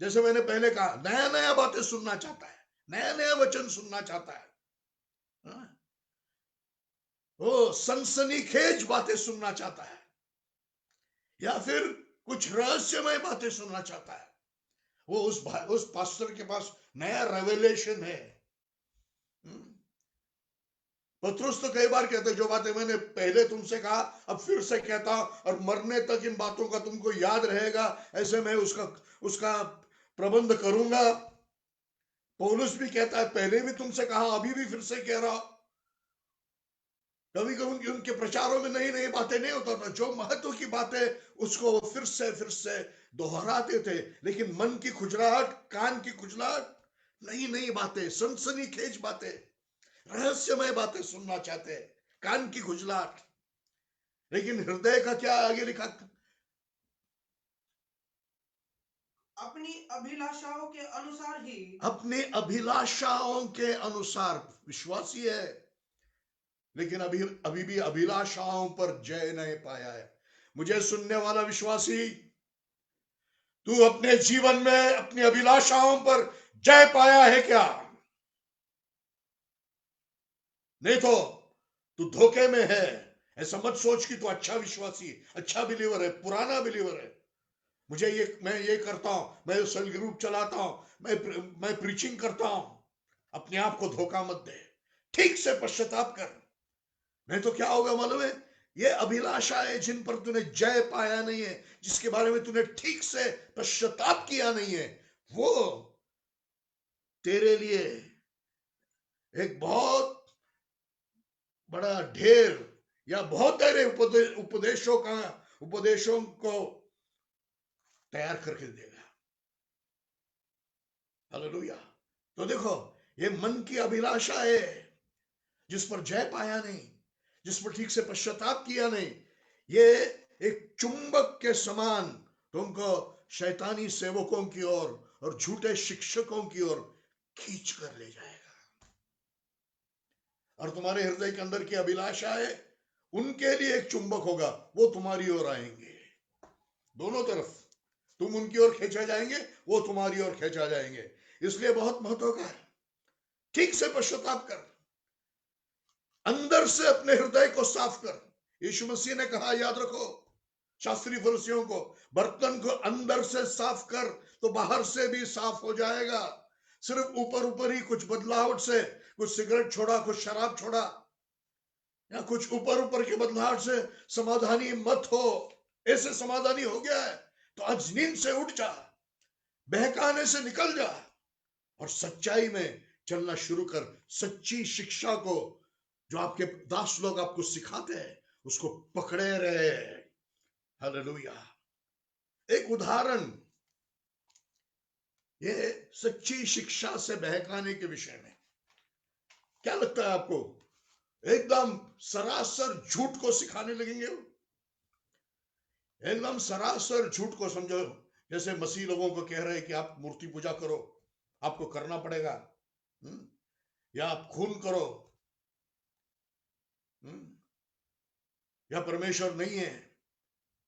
जैसे मैंने पहले कहा, नया नया बातें सुनना चाहता है, नया नया वचन सुनना चाहता है, हाँ? वो सनसनीखेज बातें सुनना चाहता है, या फिर कुछ रहस्यमय बातें सुनना चाहता है। वो उस पास्टर के पास नया रेवलेशन है। पतरस तो कई बार कहते, जो बातें मैंने पहले तुमसे कहा अब फिर से कहता, और मरने तक इन बातों का तुमको याद रहेगा, ऐसे मैं उसका प्रबंध करूंगा। पौलुस भी कहता है, पहले भी तुमसे कहा, अभी भी फिर से कह रहा। कभी कभी उनके प्रचारों में नई नई बातें नहीं होता था, जो महत्व की बातें उसको फिर से दोहराते थे। लेकिन मन की खुजलाहट, कान की खुजलाहट, नई नई बातें, सनसनीखेज बातें, रहस्यमय बातें सुनना चाहते हैं, कान की खुजलाहट। लेकिन हृदय का क्या आगे लिखा, अपनी अभिलाषाओं के अनुसार ही, अपनी अभिलाषाओं के अनुसार विश्वासी है, लेकिन अभी भी अभिलाषाओं पर जय नहीं पाया है। मुझे सुनने वाला विश्वासी, तू अपने जीवन में अपनी अभिलाषाओं पर जय पाया है क्या? नहीं तो तू धोखे में है। ऐसा मत सोच कि तू अच्छा विश्वासी, अच्छा बिलीवर है, पुराना बिलीवर है। मैं ये करता हूं, मैं सेल ग्रुप चलाता हूं, मैं प्रीचिंग करता हूं। अपने आप को धोखा मत दे, ठीक से पश्चाताप कर। नहीं तो क्या होगा मालूम है? ये अभिलाषाएं जिन पर तूने जय पाया नहीं है, जिसके बारे में तूने ठीक से पश्चाताप किया नहीं है, वो तेरे लिए एक बहुत बड़ा ढेर या बहुत सारे उपदेशों को तैयार करके देगा। हालेलुया। तो देखो, ये मन की अभिलाषा है, जिस पर जय पाया नहीं, जिस पर ठीक से पश्चाताप किया नहीं, ये एक चुंबक के समान तुमको शैतानी सेवकों की ओर और झूठे शिक्षकों की ओर खींच कर ले जाएगा। और तुम्हारे हृदय के अंदर की अभिलाषा है, उनके लिए एक चुंबक होगा, वो तुम्हारी ओर आएंगे। दोनों तरफ तुम उनकी ओर खींचा जाएंगे, वो तुम्हारी ओर खींचा जाएंगे। इसलिए बहुत महत्व का है, ठीक से पश्चाताप कर, अंदर से अपने हृदय को साफ कर। यीशु मसीह ने कहा, याद रखो, शास्त्री फरीसियों को, बर्तन को अंदर से साफ कर तो बाहर से भी साफ हो जाएगा। सिर्फ ऊपर ऊपर ही कुछ बदलावट से, कुछ सिगरेट छोड़ा, कुछ शराब छोड़ा, या कुछ ऊपर ऊपर के बदलावट से समाधानी मत हो। ऐसे समाधानी हो गया है तो आज नींद से उठ जा, बहकाने से निकल जा और सच्चाई में चलना शुरू कर। सच्ची शिक्षा को जो आपके दास लोग आपको सिखाते हैं, उसको पकड़े रहे। हालेलुया। एक उदाहरण, ये सच्ची शिक्षा से बहकाने के विषय में क्या लगता है आपको? एकदम सरासर झूठ को सिखाने लगेंगे वो, एकदम सरासर झूठ को। समझो जैसे मसीह लोगों को कह रहे हैं कि आप मूर्ति पूजा करो, आपको करना पड़ेगा, या आप खून करो, या परमेश्वर नहीं है।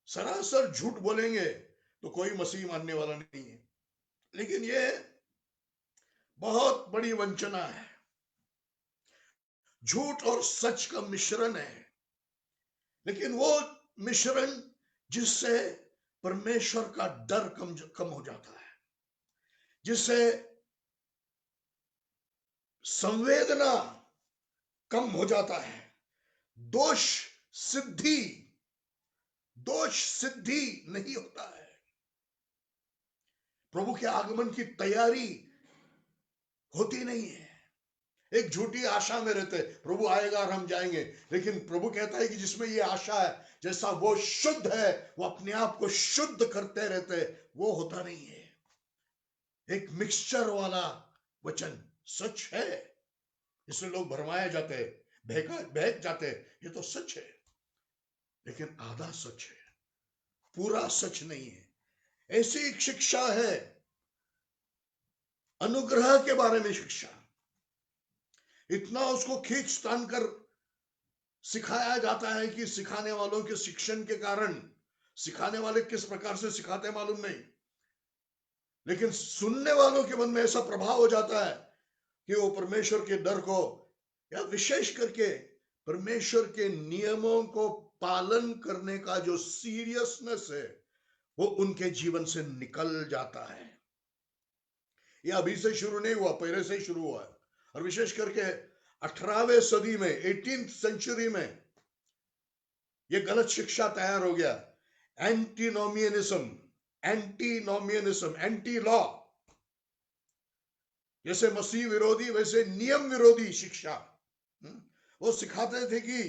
सरासर झूठ बोलेंगे तो कोई मसीह मानने वाला नहीं है। लेकिन ये बहुत बड़ी वंचना है, झूठ और सच का मिश्रण है। लेकिन वो मिश्रण जिससे परमेश्वर का डर कम हो जाता है, जिससे संवेदना कम हो जाता है, दोष सिद्धि नहीं होता है। प्रभु के आगमन की तैयारी होती नहीं है। एक झूठी आशा में रहते, प्रभु आएगा और हम जाएंगे। लेकिन प्रभु कहता है कि जिसमें ये आशा है, जैसा वो शुद्ध है, वो अपने आप को शुद्ध करते रहते, वो होता नहीं है। एक मिक्सचर वाला वचन सच है, इससे लोग भरमाए जाते, बहक जाते, ये तो सच है, लेकिन आधा सच है। पूरा सच नहीं है। ऐसी एक शिक्षा है अनुग्रह के बारे में शिक्षा, इतना उसको खींच तान कर सिखाया जाता है कि सिखाने वालों के शिक्षण के कारण, सिखाने वाले किस प्रकार से सिखाते हैं मालूम नहीं, लेकिन सुनने वालों के मन में ऐसा प्रभाव हो जाता है कि वो परमेश्वर के डर को या विशेष करके परमेश्वर के नियमों को पालन करने का जो सीरियसनेस है वो उनके जीवन से निकल जाता है। ये अभी से शुरू नहीं हुआ, पहले से ही शुरू हुआ है। और विशेष करके 18वें सदी में, 18th सेंचुरी में ये गलत शिक्षा तैयार हो गया, एंटीनोमियनिज्म, एंटी लॉ। जैसे मसीह विरोधी वैसे नियम विरोधी शिक्षा। वो सिखाते थे कि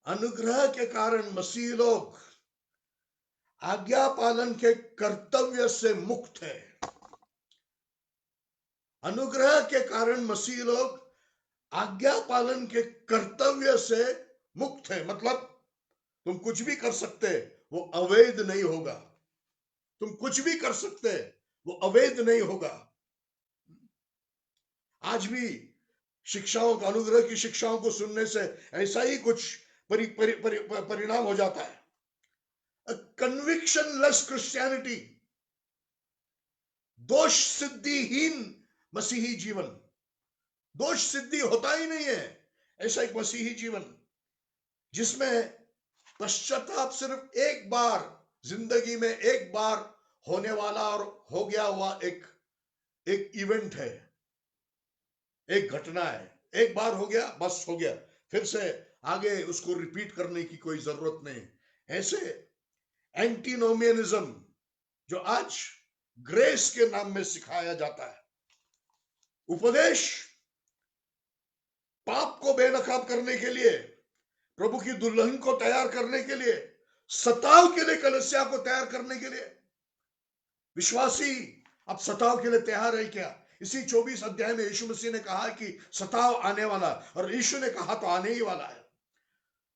अनुग्रह के कारण मसीह लोग आज्ञा पालन के कर्तव्य से मुक्त है। अनुग्रह के कारण मसीह लोग आज्ञा पालन के कर्तव्य से मुक्त है, मतलब तुम कुछ भी कर सकते, वो अवैध नहीं होगा। तुम कुछ भी कर सकते, वो अवैध नहीं होगा। आज भी शिक्षाओं का, अनुग्रह की शिक्षाओं को सुनने से ऐसा ही कुछ परिणाम हो जाता है। कन्विक्शन लेस क्रिश्चियनिटी, दोष सिद्धिहीन मसीही जीवन, दोष सिद्धि होता ही नहीं है ऐसा एक मसीही जीवन जिसमें पश्चाताप सिर्फ एक बार जिंदगी में, एक बार होने वाला और हो गया हुआ एक इवेंट है, एक घटना है। एक बार हो गया, बस हो गया, फिर से आगे उसको रिपीट करने की कोई जरूरत नहीं। ऐसे एंटीनोमियनिज्म जो आज ग्रेस के नाम में सिखाया जाता है, उपदेश पाप को बेनकाब करने के लिए, प्रभु की दुल्हन को तैयार करने के लिए, सताव के लिए कलीसिया को तैयार करने के लिए। विश्वासी अब सताव के लिए तैयार है क्या? इसी 24 अध्याय में यीशु मसीह ने कहा कि सताव आने वाला, और यीशु ने कहा तो आने ही वाला है।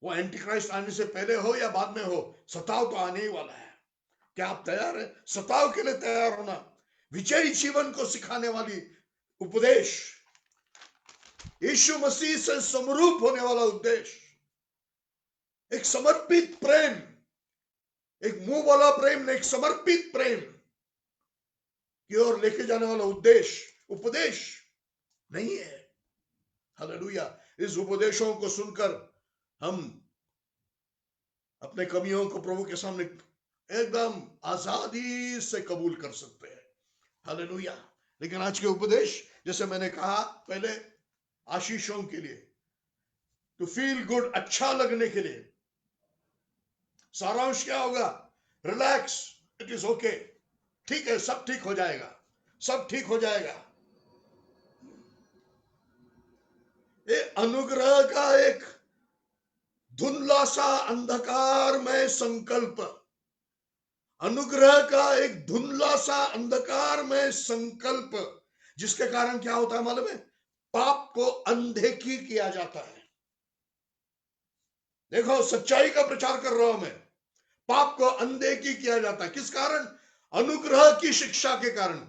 वो एंटी क्राइस्ट आने से पहले हो या बाद में हो, सताव तो आने ही वाला है। क्या आप तैयार है? सताव के लिए तैयार होना, विजयी जीवन को सिखाने वाली उपदेश, यीशु मसीह से समरूप होने वाला उपदेश, एक समर्पित प्रेम, एक मुंह वाला प्रेम नहीं, एक समर्पित प्रेम की ओर लेके जाने वाला उपदेश नहीं है। हालेलुया। इस उपदेशों को सुनकर हम अपने कमियों को प्रभु के सामने एकदम आजादी से कबूल कर सकते हैं। हालेलुया। लेकिन आज के उपदेश, जैसे मैंने कहा पहले, आशीषों के लिए, टू फील गुड, अच्छा लगने के लिए। सारांश क्या होगा? रिलैक्स, इट इज ओके, ठीक है, सब ठीक हो जाएगा, सब ठीक हो जाएगा। ये अनुग्रह का एक धुंधला सा अंधकार में संकल्प, अनुग्रह का एक धुंधला सा अंधकार में संकल्प, जिसके कारण क्या होता है मालूम है? पाप को अनदेखी किया जाता है। देखो, सच्चाई का प्रचार कर रहा हूं मैं, पाप को अनदेखी किया जाता है। किस कारण? अनुग्रह की शिक्षा के कारण।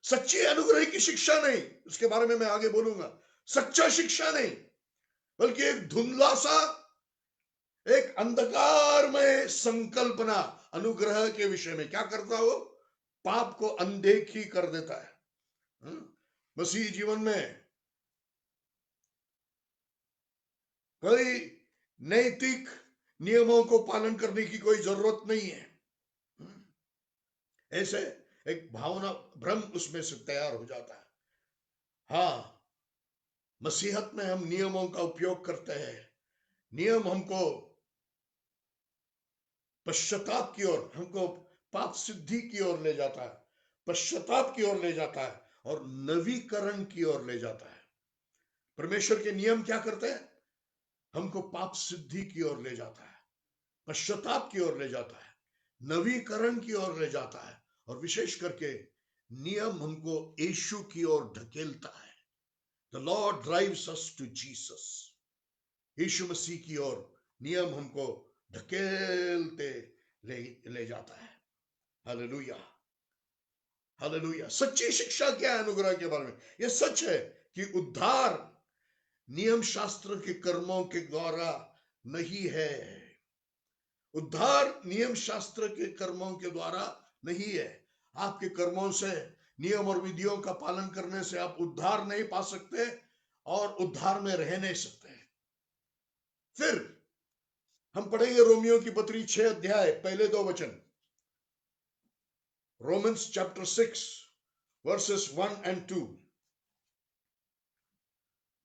सच्ची अनुग्रह की शिक्षा नहीं, उसके बारे में मैं आगे बोलूंगा। सच्चा शिक्षा नहीं, बल्कि एक धुंधला सा, एक अंधकार में संकल्पना अनुग्रह के विषय में क्या करता हो? पाप को अनदेखी कर देता है। मसीही जीवन में कोई नैतिक नियमों को पालन करने की कोई जरूरत नहीं है। ऐसे एक भावना, भ्रम उसमें से तैयार हो जाता है। हाँ, मसीहत में हम नियमों का उपयोग करते हैं। नियम हमको पश्चाताप की ओर, हमको पाप सिद्धि की ओर ले जाता है, पश्चाताप की ओर ले जाता है और नवीकरण की ओर ले जाता है। परमेश्वर के नियम क्या करते हैं? हमको पाप सिद्धि की ओर ले जाता है, पश्चाताप की ओर ले जाता है, नवीकरण की ओर ले जाता है, और विशेष करके नियम हमको यीशु की ओर ढकेलता है। The Lord drives us to Jesus. यीशु मसीह की ओर नियम हमको ढकेलते ले जाता है। Hallelujah, hallelujah. सच्ची शिक्षा क्या है अनुग्रह के बारे में? यह सच है कि उद्धार नियम शास्त्र के कर्मों के द्वारा नहीं है। उद्धार नियम शास्त्र के कर्मों के द्वारा नहीं है। आपके कर्मों से, नियम और विधियों का पालन करने से आप उद्धार नहीं पा सकते और उद्धार में रह नहीं सकते। फिर हम पढ़ेंगे रोमियो की पत्री 6 अध्याय पहले 2 वचन। Romans chapter 6 versus 1 and 2।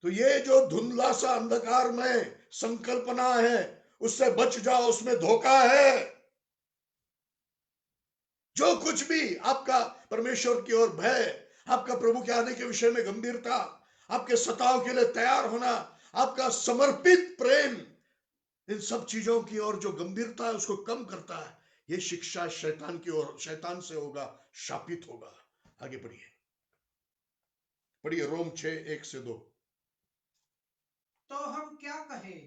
तो ये जो धुंधला सा अंधकार में संकल्पना है, उससे बच जाओ, उसमें धोखा है। जो कुछ भी आपका परमेश्वर की ओर भय, आपका प्रभु के आने के विषय में गंभीरता, आपके सताव के लिए तैयार होना, आपका समर्पित प्रेम, इन सब चीजों की ओर जो गंभीरता है उसको कम करता है। यह शिक्षा शैतान की ओर, शैतान से होगा, शापित होगा। आगे पढ़िए, पढ़िए रोम 6 1 से 2। तो हम क्या कहें?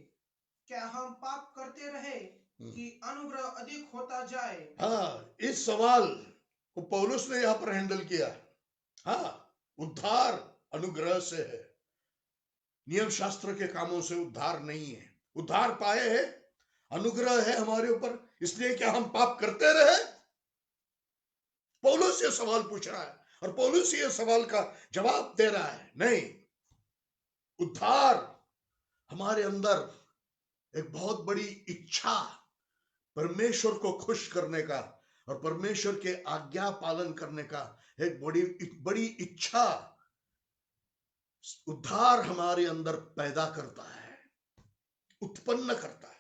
क्या हम पाप करते रहे कि अनुग्रह अधिक होता जाए? हाँ, इस सवाल को पौलुस ने यहां पर हैंडल किया। हाँ, उद्धार अनुग्रह से है, नियम शास्त्र के कामों से उद्धार नहीं है। उद्धार पाए है, अनुग्रह है हमारे ऊपर, इसलिए क्या हम पाप करते रहे? पौलुस ये सवाल पूछ रहा है और पौलुस ये सवाल का जवाब दे रहा है। नहीं, उद्धार हमारे अंदर एक बहुत बड़ी इच्छा, परमेश्वर को खुश करने का और परमेश्वर के आज्ञा पालन करने का एक बड़ी इच्छा उद्धार हमारे अंदर पैदा करता है, उत्पन्न करता है।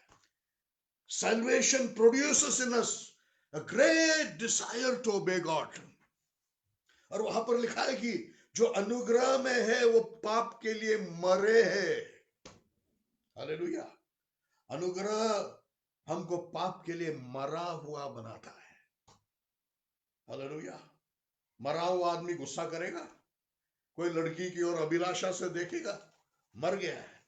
Salvation produces in us a great desire to obey God। और वहां पर लिखा है कि जो अनुग्रह में है वो पाप के लिए मरे हैं। हालेलुया। अनुग्रह हमको पाप के लिए मरा हुआ बनाता है। हालेलुया। मरा हुआ आदमी गुस्सा करेगा? कोई लड़की की ओर अभिलाषा से देखेगा? मर गया है।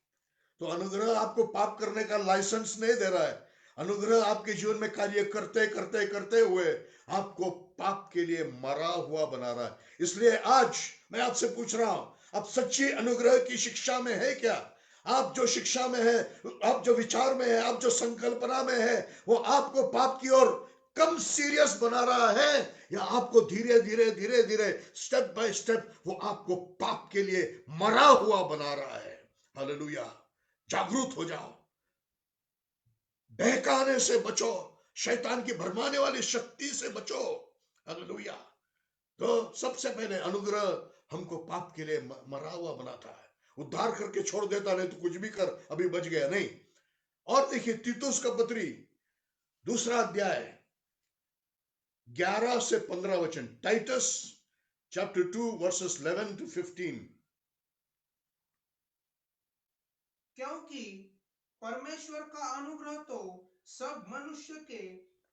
तो अनुग्रह आपको पाप करने का लाइसेंस नहीं दे रहा है। अनुग्रह आपके जीवन में कार्य करते करते करते हुए आपको पाप के लिए मरा हुआ बना रहा है। इसलिए आज मैं आपसे पूछ रहा हूं, आप सच्ची अनुग्रह की शिक्षा में है क्या? आप जो शिक्षा में है, आप जो विचार में है, आप जो संकल्पना में है, वो आपको पाप की ओर कम सीरियस बना रहा है या आपको धीरे धीरे धीरे धीरे स्टेप बाय स्टेप वो आपको पाप के लिए मरा हुआ बना रहा है? हालेलुया। जागरूक हो जाओ, बहकाने से बचो, शैतान की भरमाने वाली शक्ति से बचो। हालेलुया। तो सबसे पहले अनुग्रह हमको पाप के लिए मरा हुआ बनाता है, उद्धार करके छोड़ देता, नहीं तो कुछ भी कर, अभी बच गया नहीं। और देखिए तीतुस का पत्री 2 अध्याय 11 से 15 वचन। Titus chapter 2 verses 11 to 15। क्योंकि परमेश्वर का अनुग्रह तो सब मनुष्य के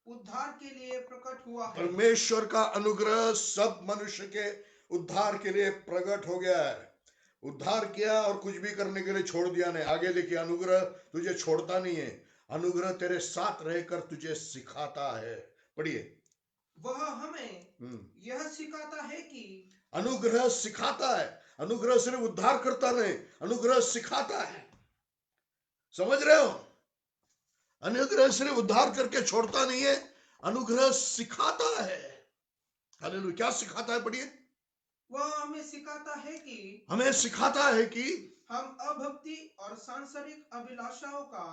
उद्धार के लिए प्रकट हुआ है। परमेश्वर का अनुग्रह सब मनुष्य के उद्धार के लिए प्रकट हो गया है। उद्धार किया और कुछ भी करने के लिए छोड़ दिया नहीं। आगे देखिए, अनुग्रह तुझे छोड़ता नहीं है, अनुग्रह तेरे साथ रहकर तुझे सिखाता है। पढ़िए। वह हमें यह सिखाता है कि अनुग्रह सिखाता है। अनुग्रह सिर्फ उद्धार करता नहीं, अनुग्रह सिखाता है। समझ रहे हो? अनुग्रह सिर्फ उद्धार करके छोड़ता नहीं है, अनुग्रह सिखाता है। हालेलुया। क्या सिखाता है? पढ़िए। वह हमें सिखाता है कि, हमें सिखाता है कि हम अभक्ति और सांसारिक अभिलाषाओं का,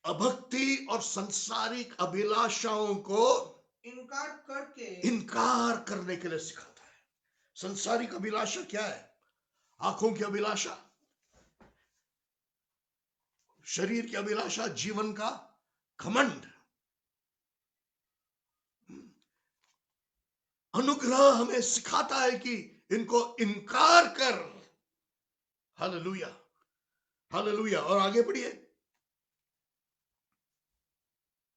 अभक्ति और सांसारिक अभिलाषाओं को इनकार करने के लिए सिखाता है। सांसारिक अभिलाषा क्या है? आंखों की अभिलाषा, शरीर की अभिलाषा, जीवन का घमंड। अनुग्रह हमें सिखाता है कि इनको इनकार कर। Hallelujah, hallelujah. और आगे बढ़िए।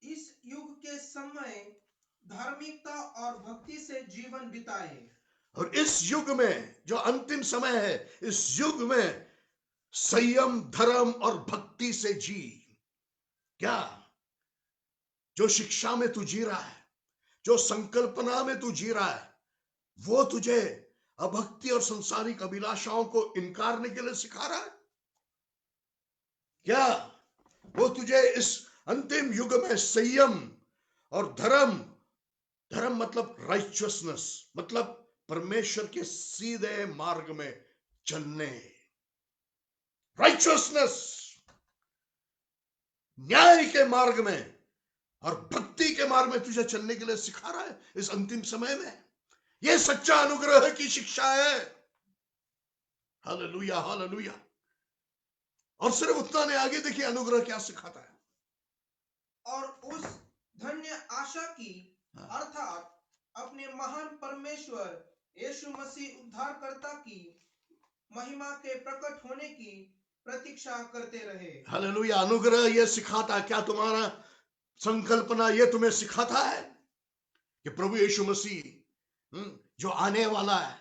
इस युग के समय धार्मिकता और भक्ति से जीवन बिताए। और इस युग में जो अंतिम समय है, इस युग में संयम, धर्म और भक्ति से जी। क्या? जो शिक्षा में तू जी रहा है, जो संकल्पना में तू जी रहा है, वो तुझे अभक्ति और संसारिक अभिलाषाओं को इनकारने के लिए सिखा रहा है क्या? वो तुझे इस अंतिम युग में संयम और धर्म मतलब राइचुअसनेस, मतलब परमेश्वर के सीधे मार्ग में चलने, राइचुअसनेस, न्याय के मार्ग में और भक्ति के मार्ग में तुझे चलने के लिए सिखा रहा है इस अंतिम समय में। यह सच्चा अनुग्रह की शिक्षा है। Hallelujah, hallelujah. और सिर्फ उतना नहीं, आगे देखिए अनुग्रह क्या सिखाता है। और उस धन्य आशा की अर्थात अपने महान परमेश्वर यीशु मसीह उद्धारकर्ता की महिमा के प्रकट होने की प्रतीक्षा करते रहे। हालेलुया। अनुग्रह यह सिखाता है क्या? तुम्हारा संकल्पना यह तुम्हें सिखाता है कि प्रभु यीशु मसीह जो आने वाला है,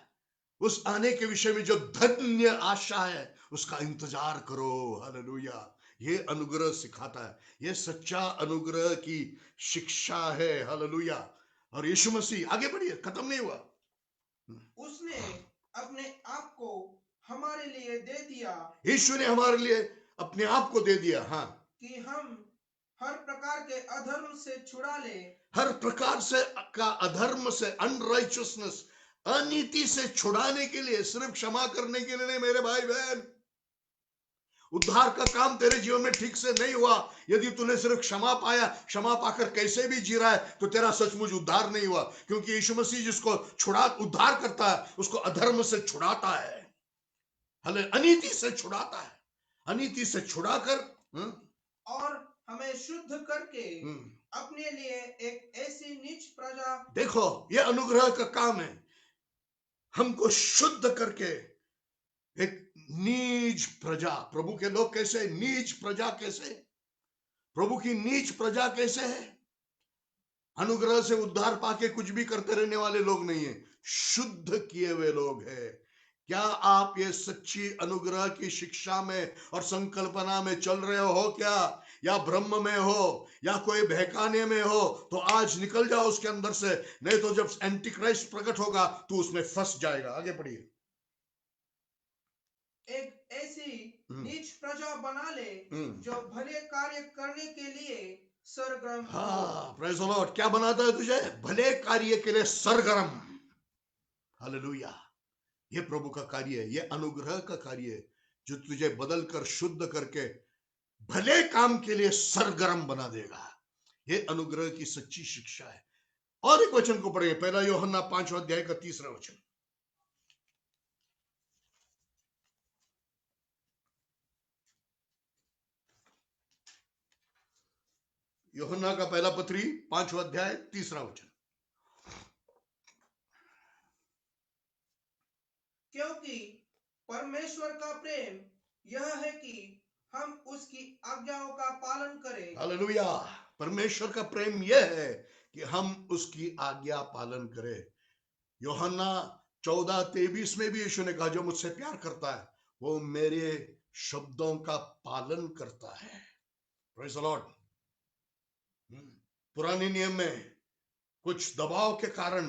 उस आने के विषय में जो धन्य आशा है, उसका इंतजार करो। हालेलुया। ये अनुग्रह सिखाता है, ये सच्चा अनुग्रह की शिक्षा है। हालेलुया। और यीशु मसीह, आगे बढ़िए, खत्म नहीं हुआ। उसने अपने आप को हमारे लिए दे दिया। यीशु ने हमारे लिए अपने आप को दे दिया। हाँ, कि हम हर प्रकार के अधर्म से छुड़ा ले। हर प्रकार से का अधर्म से, अनराइचियसनेस, अनीति से छुड़ाने के लिए, सिर्फ क्षमा करने के लिए नहीं मेरे भाई बहन। उद्धार का काम तेरे जीवन में ठीक से नहीं हुआ यदि तूने सिर्फ क्षमा पाया, क्षमा पाकर कैसे भी जी रहा है, तो तेरा सचमुच उद्धार नहीं हुआ। क्योंकि यीशु मसीह जिसको उद्धार करता है, उसको अधर्म से छुड़ाता है, हले अनीति से छुड़ाता है, अनीति से छुड़ाकर और हमें शुद्ध करके अपने लिए एक ऐसी नीच प्रजा। देखो, ये अनुग्रह का काम है, हमको शुद्ध करके एक नीच प्रजा। प्रभु के लोग कैसे? नीच प्रजा कैसे? प्रभु की नीच प्रजा कैसे है? अनुग्रह से उद्धार पाके कुछ भी करते रहने वाले लोग नहीं है, शुद्ध किए हुए लोग हैं। क्या आप ये सच्ची अनुग्रह की शिक्षा में और संकल्पना में चल रहे हो क्या? या ब्रह्म में हो, या कोई बहकाने में हो, तो आज निकल जाओ उसके अंदर से, नहीं तो जब एंटी क्राइस्ट प्रकट होगा तो उसमें फंस जाएगा। आगे बढ़िए। एक ऐसी नीच प्रजा बना ले जो भले कार्य करने के लिए सरगर्म। हाँ, प्रेज़ द लॉर्ड। क्या बनाता है तुझे? भले कार्य के लिए सरगर्म। हालेलुया। ये प्रभु का कार्य है, ये अनुग्रह का कार्य है, जो तुझे बदल कर, शुद्ध करके भले काम के लिए सरगर्म बना देगा। ये अनुग्रह की सच्ची शिक्षा है। और एक वचन को पढ़ेंगे, पहला यूहन्ना 5वां अध्याय का 3रा वचन। यूहन्ना का पहला पत्री 5वां अध्याय 3रा वचन। क्योंकि परमेश्वर का प्रेम यह है कि हम उसकी आज्ञाओं का पालन करें। हालेलुया। परमेश्वर का प्रेम यह है कि हम उसकी आज्ञा पालन करें। यूहन्ना 14:23 में भी यीशु ने कहा, जो मुझसे प्यार करता है वो मेरे शब्दों का पालन करता है। Praise the Lord. पुराने नियम में कुछ दबाव के कारण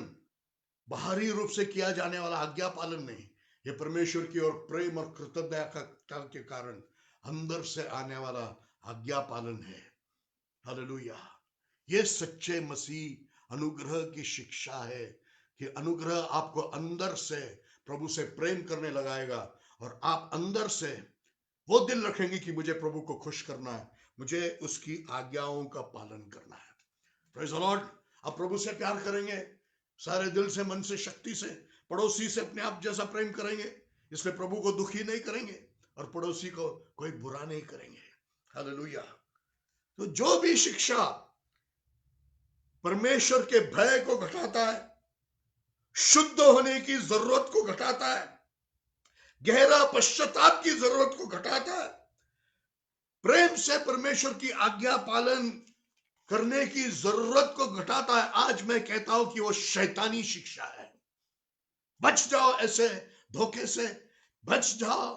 बाहरी रूप से किया जाने वाला आज्ञा पालन नहीं, ये परमेश्वर की ओर प्रेम और कृतज्ञता के कारण अंदर से आने वाला आज्ञा पालन है। हालेलुया। ये सच्चे मसीह अनुग्रह की शिक्षा है कि अनुग्रह आपको अंदर से प्रभु से प्रेम करने लगाएगा, और आप अंदर से वो दिल रखेंगे कि मुझे प्रभु को खुश करना है, मुझे उसकी आज्ञाओं का पालन करना है। Praise the Lord. आप प्रभु से प्यार करेंगे सारे दिल से, मन से, शक्ति से। पड़ोसी से अपने आप जैसा प्रेम करेंगे, इसलिए प्रभु को दुखी नहीं करेंगे और पड़ोसी को कोई बुरा नहीं करेंगे। हालेलुया। तो जो भी शिक्षा परमेश्वर के भय को घटाता है, शुद्ध होने की जरूरत को घटाता है, गहरा पश्चाताप की जरूरत को घटाता है, प्रेम से परमेश्वर की आज्ञा पालन करने की जरूरत को घटाता है, आज मैं कहता हूं कि वो शैतानी शिक्षा है। बच जाओ ऐसे धोखे से, बच जाओ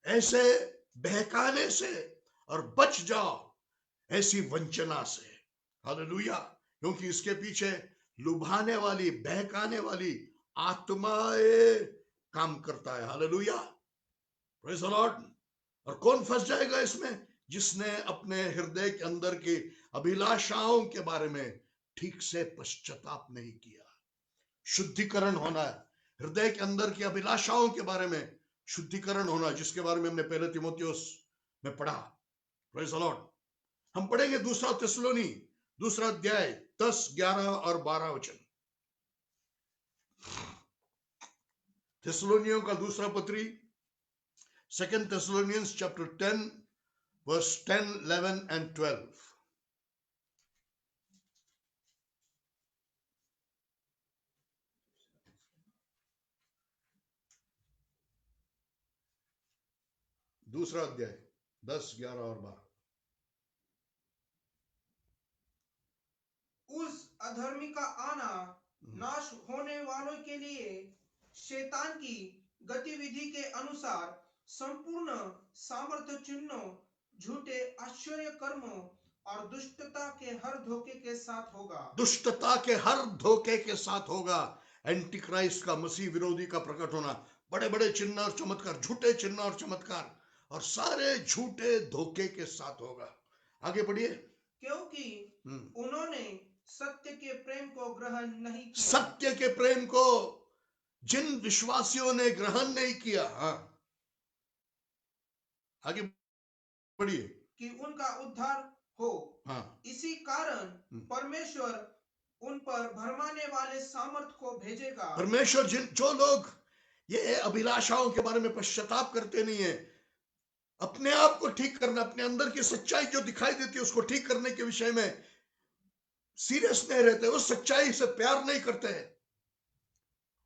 ऐसे बहकाने से, और बच जाओ ऐसी वंचना से। हालेलुया। क्योंकि इसके पीछे लुभाने वाली, बहकाने वाली आत्माएं काम करता है। Hallelujah, praise the Lord. और कौन फंस जाएगा इसमें? जिसने अपने हृदय के अंदर की अभिलाषाओं के बारे में ठीक से पश्चाताप नहीं किया। शुद्धिकरण होना है, हृदय के अंदर की अभिलाषाओं के बारे में शुद्धिकरण होना, जिसके बारे में हमने पहले तीमुथियुस में पढ़ा। Praise the Lord. हम पढ़ेंगे दूसरा थिस्सलुनी, दूसरा अध्याय 10, 11 और 12 वचन। थिस्सलुनियों का दूसरा पत्री, 2 Thessalonians chapter 10 verse 10, 11 and 12। दूसरा अध्याय 10, 11 और 12। उस अधर्मी का आना नाश होने वालों के लिए शैतान की गतिविधि के अनुसार संपूर्ण सामर्थ्य चिन्हों, झूठे आश्चर्य कर्मों और दुष्टता के हर धोखे के साथ होगा। दुष्टता के हर धोखे के साथ होगा। एंटी क्राइस्ट का, मसीह विरोधी का प्रकट होना, बड़े बड़े चिन्ह और चमत्कार, झूठे चिन्ह और चमत्कार, और सारे झूठे धोखे के साथ होगा। आगे बढ़िए। क्योंकि उन्होंने सत्य के प्रेम को ग्रहण नहीं किया। सत्य के प्रेम को जिन विश्वासियों ने ग्रहण नहीं किया, हाँ आगे बढ़िए, कि उनका उद्धार हो। हाँ, इसी कारण परमेश्वर उन पर भरमाने वाले सामर्थ को भेजेगा। परमेश्वर जो लोग ये अभिलाषाओं के बारे में पश्चाताप करते नहीं है, अपने आप को ठीक करना, अपने अंदर की सच्चाई जो दिखाई देती है उसको ठीक करने के विषय में सीरियस नहीं रहते, उस सच्चाई से प्यार नहीं करते हैं,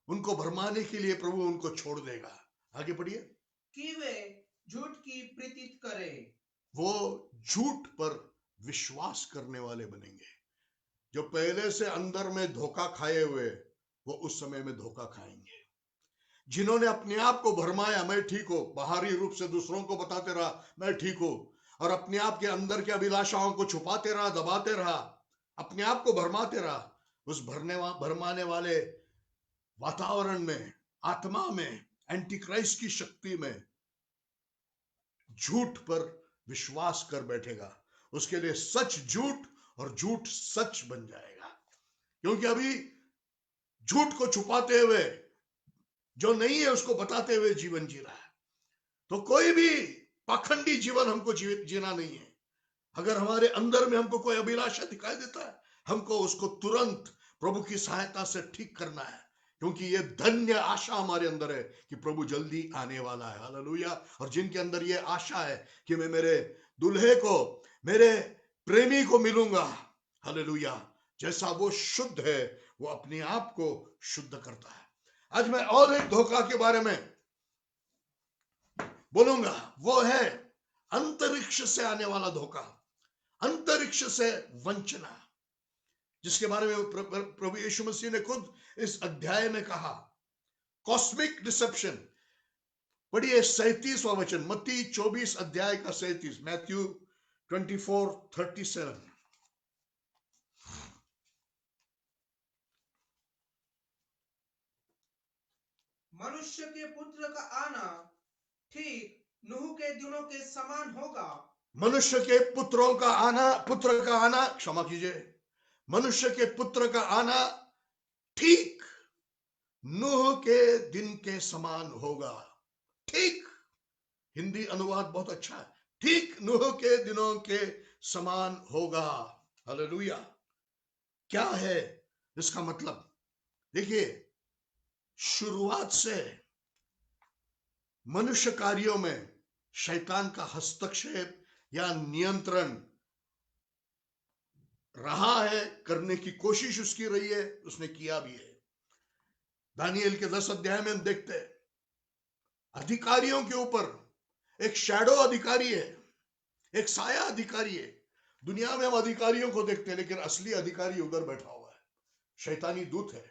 उनको भरमाने के लिए प्रभु उनको छोड़ देगा। आगे बढ़िए। कि वे झूठ की प्रीति करें। वो झूठ पर विश्वास करने वाले बनेंगे। जो पहले से अंदर में धोखा खाए हुए, वो उस समय में धोखा खाएंगे। जिन्होंने अपने आप को भरमाया, मैं ठीक हूं, बाहरी रूप से दूसरों को बताते रहा मैं ठीक हूं, और अपने आप के अंदर की अभिलाषाओं को छुपाते रहा, दबाते रहा, अपने आप को भरमाते रहा, उस भरमाने वाले वातावरण में, आत्मा में, एंटी क्राइस्ट की शक्ति में झूठ पर विश्वास कर बैठेगा। उसके लिए सच झूठ और झूठ सच बन जाएगा। क्योंकि अभी झूठ को छुपाते हुए, जो नहीं है उसको बताते हुए जीवन जी रहा है। तो कोई भी पाखंडी जीवन हमको जीना नहीं है। अगर हमारे अंदर में हमको कोई अभिलाषा दिखाई देता है, हमको उसको तुरंत प्रभु की सहायता से ठीक करना है। क्योंकि ये धन्य आशा हमारे अंदर है कि प्रभु जल्दी आने वाला है। हालेलुया। और जिनके अंदर ये आशा है कि मैं मेरे दुल्हे को, मेरे प्रेमी को मिलूंगा, हालेलुया, जैसा वो शुद्ध है वो अपने आप को शुद्ध करता है। आज मैं और एक धोखा के बारे में बोलूंगा, वो है अंतरिक्ष से आने वाला धोखा, अंतरिक्ष से वंचना, जिसके बारे में प्रभु यीशु मसीह ने खुद इस अध्याय में कहा, कॉस्मिक डिसेप्शन। पढ़िए 37वां वचन, मत्ती 24 अध्याय का 37, मैथ्यू 24:37। मनुष्य के पुत्र का आना ठीक नूह के दिनों के समान होगा। मनुष्य के पुत्रों का आना, पुत्र का आना, क्षमा कीजिए, मनुष्य के पुत्र का आना ठीक नूह के दिन के समान होगा। ठीक, हिंदी अनुवाद बहुत अच्छा है, ठीक नूह के दिनों के समान होगा। हालेलुया। क्या है इसका मतलब? देखिए, शुरुआत से मनुष्य कार्यों में शैतान का हस्तक्षेप या नियंत्रण रहा है, करने की कोशिश उसकी रही है, उसने किया भी है। दानिएल के 10 अध्याय में हम देखते हैं, अधिकारियों के ऊपर एक शैडो अधिकारी है, एक साया अधिकारी है। दुनिया में हम अधिकारियों को देखते हैं, लेकिन असली अधिकारी उधर बैठा हुआ है, शैतानी दूत है,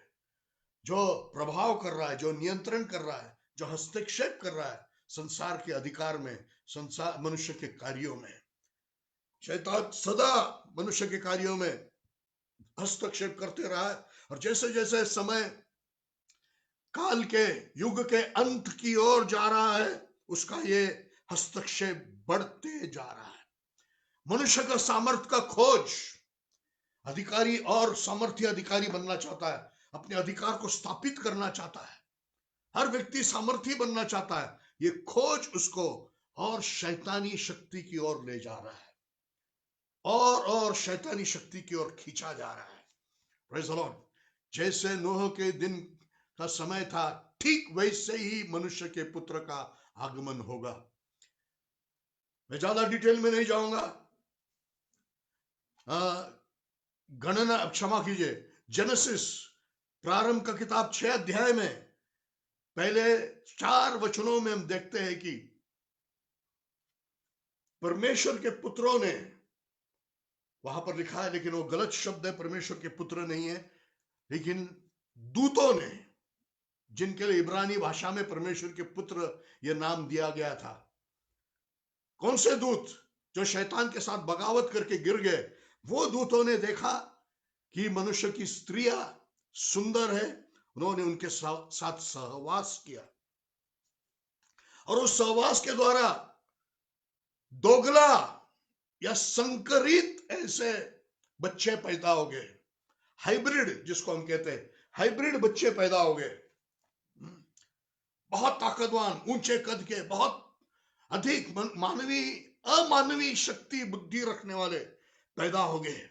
जो प्रभाव कर रहा है, जो नियंत्रण कर रहा है, जो हस्तक्षेप कर रहा है संसार के अधिकार में, संसार मनुष्य के कार्यों में। शैतान सदा मनुष्य के कार्यों में हस्तक्षेप करते रहा है। और जैसे जैसे समय काल के युग के अंत की ओर जा रहा है, उसका ये हस्तक्षेप बढ़ते जा रहा है। मनुष्य का सामर्थ्य का खोज, अधिकारी और सामर्थ्य अधिकारी बनना चाहता है, अपने अधिकार को स्थापित करना चाहता है, हर व्यक्ति सामर्थ्य बनना चाहता है। ये खोज उसको और शैतानी शक्ति की ओर ले जा रहा है, और शैतानी शक्ति की ओर खींचा जा रहा है। Praise the Lord. जैसे नूह के दिन का समय था, ठीक वैसे ही मनुष्य के पुत्र का आगमन होगा। मैं ज्यादा डिटेल में नहीं जाऊंगा। गणना, क्षमा कीजिए, जेनेसिस प्रारंभ का किताब 6 अध्याय में पहले 4 वचनों में हम देखते हैं कि परमेश्वर के पुत्रों ने, वहां पर लिखा है लेकिन वो गलत शब्द है, परमेश्वर के पुत्र नहीं है, लेकिन दूतों ने, जिनके लिए इब्रानी भाषा में परमेश्वर के पुत्र यह नाम दिया गया था। कौन से दूत? जो शैतान के साथ बगावत करके गिर गए। वो दूतों ने देखा कि मनुष्य की स्त्रियां सुंदर है, उन्होंने उनके साथ सहवास किया, और उस सहवास के द्वारा दोगला या संकरित ऐसे बच्चे पैदा हो गए। हाइब्रिड जिसको हम कहते हैं, हाइब्रिड बच्चे पैदा हो गए। बहुत ताकतवान, ऊंचे कद के, बहुत अधिक मानवीय, अमानवीय शक्ति, बुद्धि रखने वाले पैदा हो गए।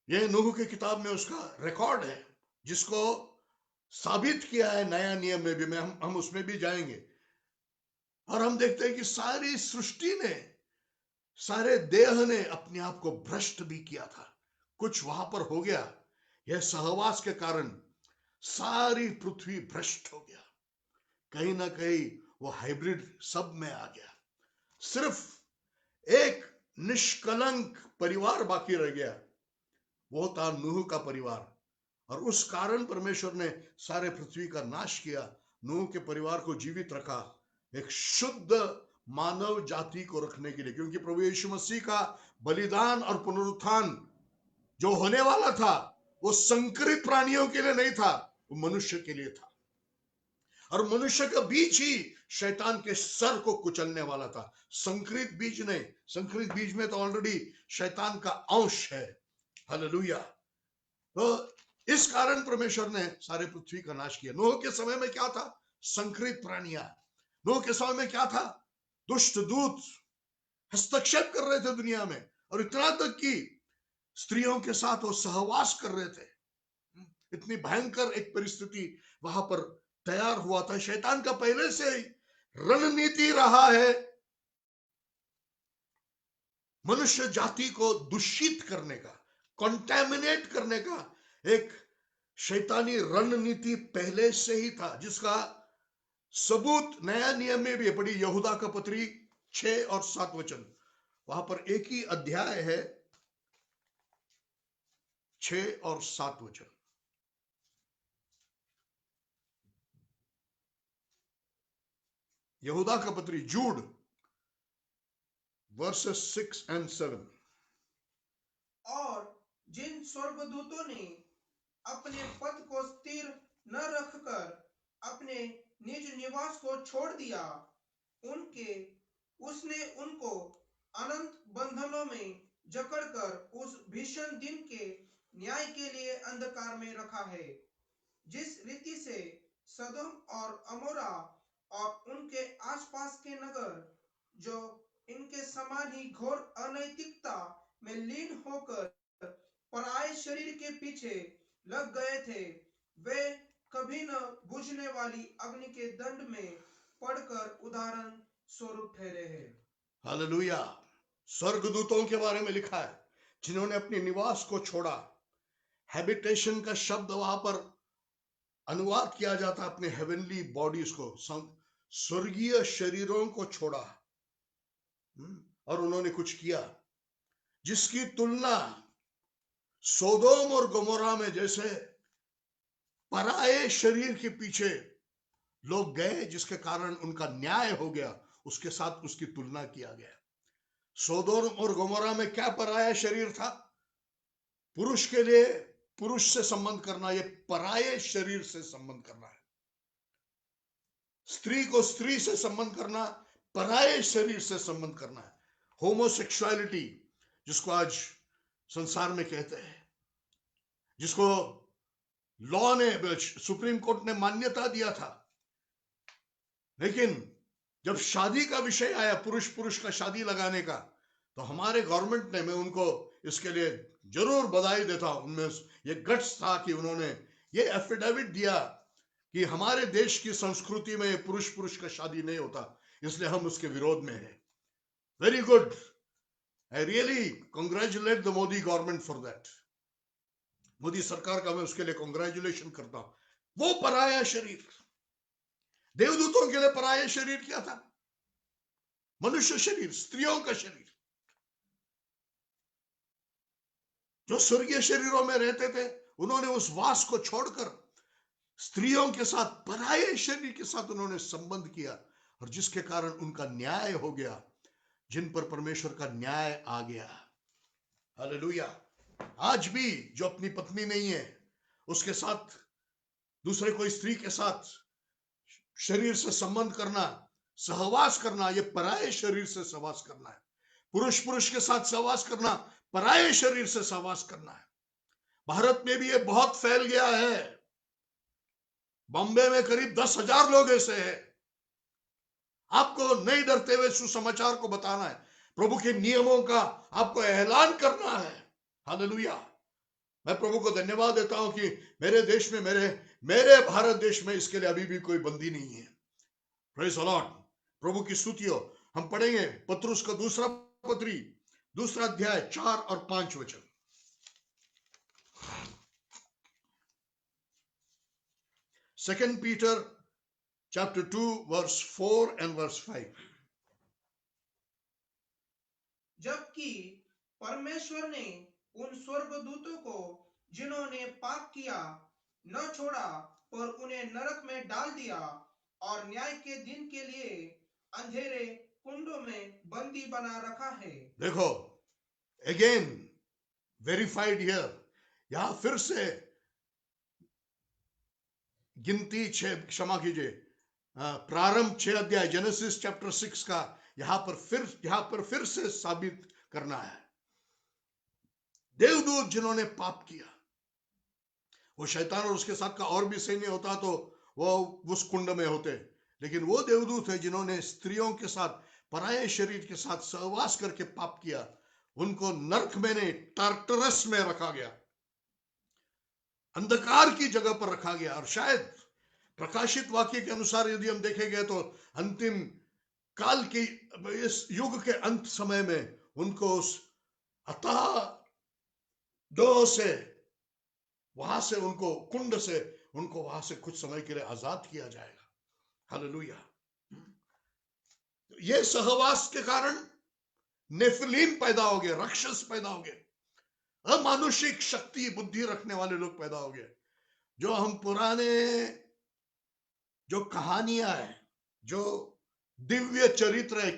यह नूह की किताब में उसका रिकॉर्ड है, जिसको साबित किया है नया नियम में भी। हम उसमें भी जाएंगे। और हम देखते हैं कि सारी सृष्टि ने, सारे देह ने अपने आप को भ्रष्ट भी किया था। कुछ वहां पर हो गया, यह सहवास के कारण सारी पृथ्वी भ्रष्ट हो गया। कहीं ना कहीं वो हाइब्रिड सब में आ गया। सिर्फ एक निष्कलंक परिवार बाकी रह गया, वो था नूह का परिवार। और उस कारण परमेश्वर ने सारे पृथ्वी का नाश किया, नूह के परिवार को जीवित रखा, एक शुद्ध मानव जाति को रखने के लिए। क्योंकि प्रभु यीशु मसीह का बलिदान और पुनरुत्थान जो होने वाला था, वो संकरित प्राणियों के लिए नहीं था, वो मनुष्य के लिए था। और मनुष्य का बीज ही शैतान के सर को कुचलने वाला था, संकरित बीज नहीं। संकरित बीज में तो ऑलरेडी शैतान का अंश है। हालेलुया। तो इस कारण परमेश्वर ने सारे पृथ्वी का नाश किया। नूह के समय में क्या था? संकरित प्राणियां। नूह के समय में क्या था? दुष्ट दूत हस्तक्षेप कर रहे थे दुनिया में, और इतना तक कि स्त्रियों के साथ वो सहवास कर रहे थे। इतनी भयंकर एक परिस्थिति वहां पर तैयार हुआ था। शैतान का पहले से ही रणनीति रहा है मनुष्य जाति को दूषित करने का, कॉन्टैमिनेट करने का। एक शैतानी रणनीति पहले से ही था, जिसका सबूत नया नियम में भी है। पढ़ी यहूदा का पत्री 6 और 7 वचन, वहां पर एक ही अध्याय है, 6 और 7 वचन। यहूदा का पत्री, जूड, वर्सेस 6 and 7। और जिन स्वर्गदूतों ने अपने पद को स्थिर न रखकर अपने निज निवास को छोड़ दिया, उसने उनको अनंत बंधनों में जकड़कर उस भीषण दिन के न्याय के लिए अंधकार में रखा है। जिस रीति से सदोम और अमोरा और उनके आसपास के नगर, जो इनके समान ही घोर अनैतिकता में लीन होकर पराये शरीर के पीछे लग गए थे, वे कभी न बुझने वाली अग्नि के दंड में पड़कर उदाहरण स्वरूप ठहरे हैं। हालेलुया। स्वर्गदूतों के बारे में लिखा है, जिन्होंने अपने निवास को छोड़ा। हैबिटेशन का शब्द वहां पर अनुवाद किया जाता अपने हेवनली बॉडीज को, स्वर्गीय शरीरों को छोड़ा। और उन्होंने कुछ किया जिसकी तुलना सोदोम और गमोरा में, जैसे पराये शरीर के पीछे लोग गए, जिसके कारण उनका न्याय हो गया, उसके साथ उसकी तुलना किया गया। सोदोम और गोमोरा में क्या पराया शरीर था? पुरुष के लिए पुरुष से संबंध करना, ये पराये शरीर से संबंध करना है। स्त्री को स्त्री से संबंध करना, पराये शरीर से संबंध करना है। होमोसेक्सुअलिटी, जिसको आज संसार में कहते हैं, जिसको लॉ ने, सुप्रीम कोर्ट ने मान्यता दिया था, लेकिन जब शादी का विषय आया, पुरुष पुरुष का शादी लगाने का, तो हमारे गवर्नमेंट ने, मैं उनको इसके लिए जरूर बधाई देता हूं, उनमें ये गट्स था कि उन्होंने ये एफिडेविट दिया कि हमारे देश की संस्कृति में पुरुष पुरुष का शादी नहीं होता, इसलिए हम उसके विरोध में हैं। Very good, I really congratulate the Modi government for that. Modi सरकार का मैं उसके लिए कंग्रेचुलेशन करता हूं। वो पराया शरीर, देवदूतों के लिए पराया शरीर क्या था? मनुष्य शरीर, स्त्रियों का शरीर। जो स्वर्गीय शरीरों में रहते थे, उन्होंने उस वास को छोड़कर स्त्रियों के साथ, पराये शरीर के साथ उन्होंने संबंध किया, और जिसके कारण उनका न्याय हो गया, जिन पर परमेश्वर का न्याय आ गया। हालेलुया। आज भी जो अपनी पत्नी नहीं है, उसके साथ दूसरे कोई स्त्री के साथ शरीर से संबंध करना, सहवास करना, ये पराये शरीर से सहवास करना है। पुरुष पुरुष के साथ सहवास करना, पराये शरीर से सहवास करना है। भारत में भी ये बहुत फैल गया है। बॉम्बे में करीब 10,000 लोग ऐसे हैं। आपको नहीं डरते हुए सुसमाचार को बताना है, प्रभु के नियमों का आपको ऐलान करना है। हालेलुया। मैं प्रभु को धन्यवाद देता हूं कि मेरे देश में, मेरे भारत देश में इसके लिए अभी भी कोई बंदी नहीं है। Praise the Lord. प्रभु की स्तुति हो। हम पढ़ेंगे पत्रुस का दूसरा पत्री, दूसरा अध्याय 4 और 5 वचन। Second Peter chapter 2 verse 4 and verse 5। जबकि परमेश्वर ने उन स्वर्गदूतों को जिन्होंने पाप किया न छोड़ा, पर उन्हें नरक में डाल दिया और न्याय के दिन के लिए अंधेरे कुंडों में बंदी बना रखा है। देखो, अगेन वेरीफाइड हियर, यहां फिर से गिनती 6, क्षमा कीजिए, प्रारंभ 6 अध्याय, जेनेसिस चैप्टर 6 का यहां पर फिर से साबित करना है। देवदूत जिन्होंने पाप किया, वो शैतान और उसके साथ का और भी सैन्य होता तो वो उस कुंड में होते, लेकिन वो देवदूत है जिन्होंने स्त्रियों के साथ, पराये शरीर के साथ सहवास करके पाप किया, उनको नरक में ने, टार्टरस में रखा गया, अंधकार की जगह पर रखा गया। और शायद प्रकाशित वाक्य के अनुसार यदि हम देखेंगे तो अंतिम काल की, इस युग के अंत समय में उनको उस अथाह डोह से, वहां से उनको, कुंड से उनको वहां से कुछ समय के लिए आजाद किया जाएगा। हालेलुया। ये सहवास के कारण नेफिलीम पैदा हो गए, राक्षस पैदा हो गए, अमानुषिक शक्ति बुद्धि रखने वाले लोग पैदा हो गए। जो हम पुराने जो कहानियां है, जो दिव्य चरित्र है,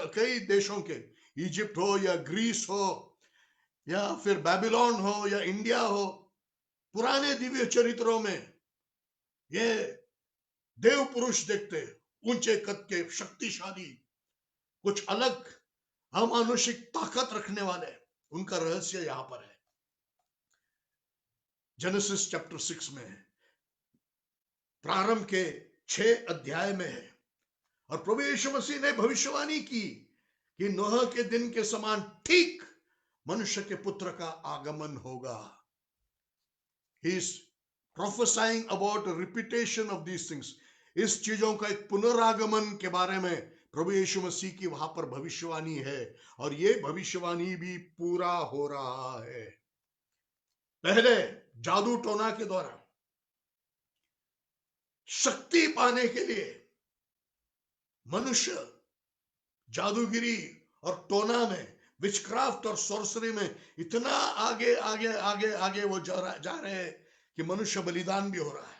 कई देशों के, इजिप्ट हो या ग्रीस हो या फिर बेबीलोन हो या इंडिया हो, पुराने दिव्य चरित्रों में ये देव पुरुष देखते, ऊंचे कद के, शक्तिशाली, कुछ अलग अमानुषिक ताकत रखने वाले, उनका रहस्य यहां पर है, जेनेसिस चैप्टर 6 में है, प्रारंभ के 6 अध्याय में है। और प्रभु यीशु मसीह ने भविष्यवाणी की कि नोह के दिन के समान ठीक मनुष्य के पुत्र का आगमन होगा। He is prophesying about a repetition of these things. इस चीजों का एक पुनरागमन के बारे में प्रभु यीशु मसीह की वहां पर भविष्यवाणी है, और ये भविष्यवाणी भी पूरा हो रहा है। पहले जादू टोना के द्वारा शक्ति पाने के लिए मनुष्य जादूगिरी और टोना में, विचक्राफ्ट और सॉर्सरी में इतना आगे आगे आगे आगे वो जा रहे हैं कि मनुष्य बलिदान भी हो रहा है।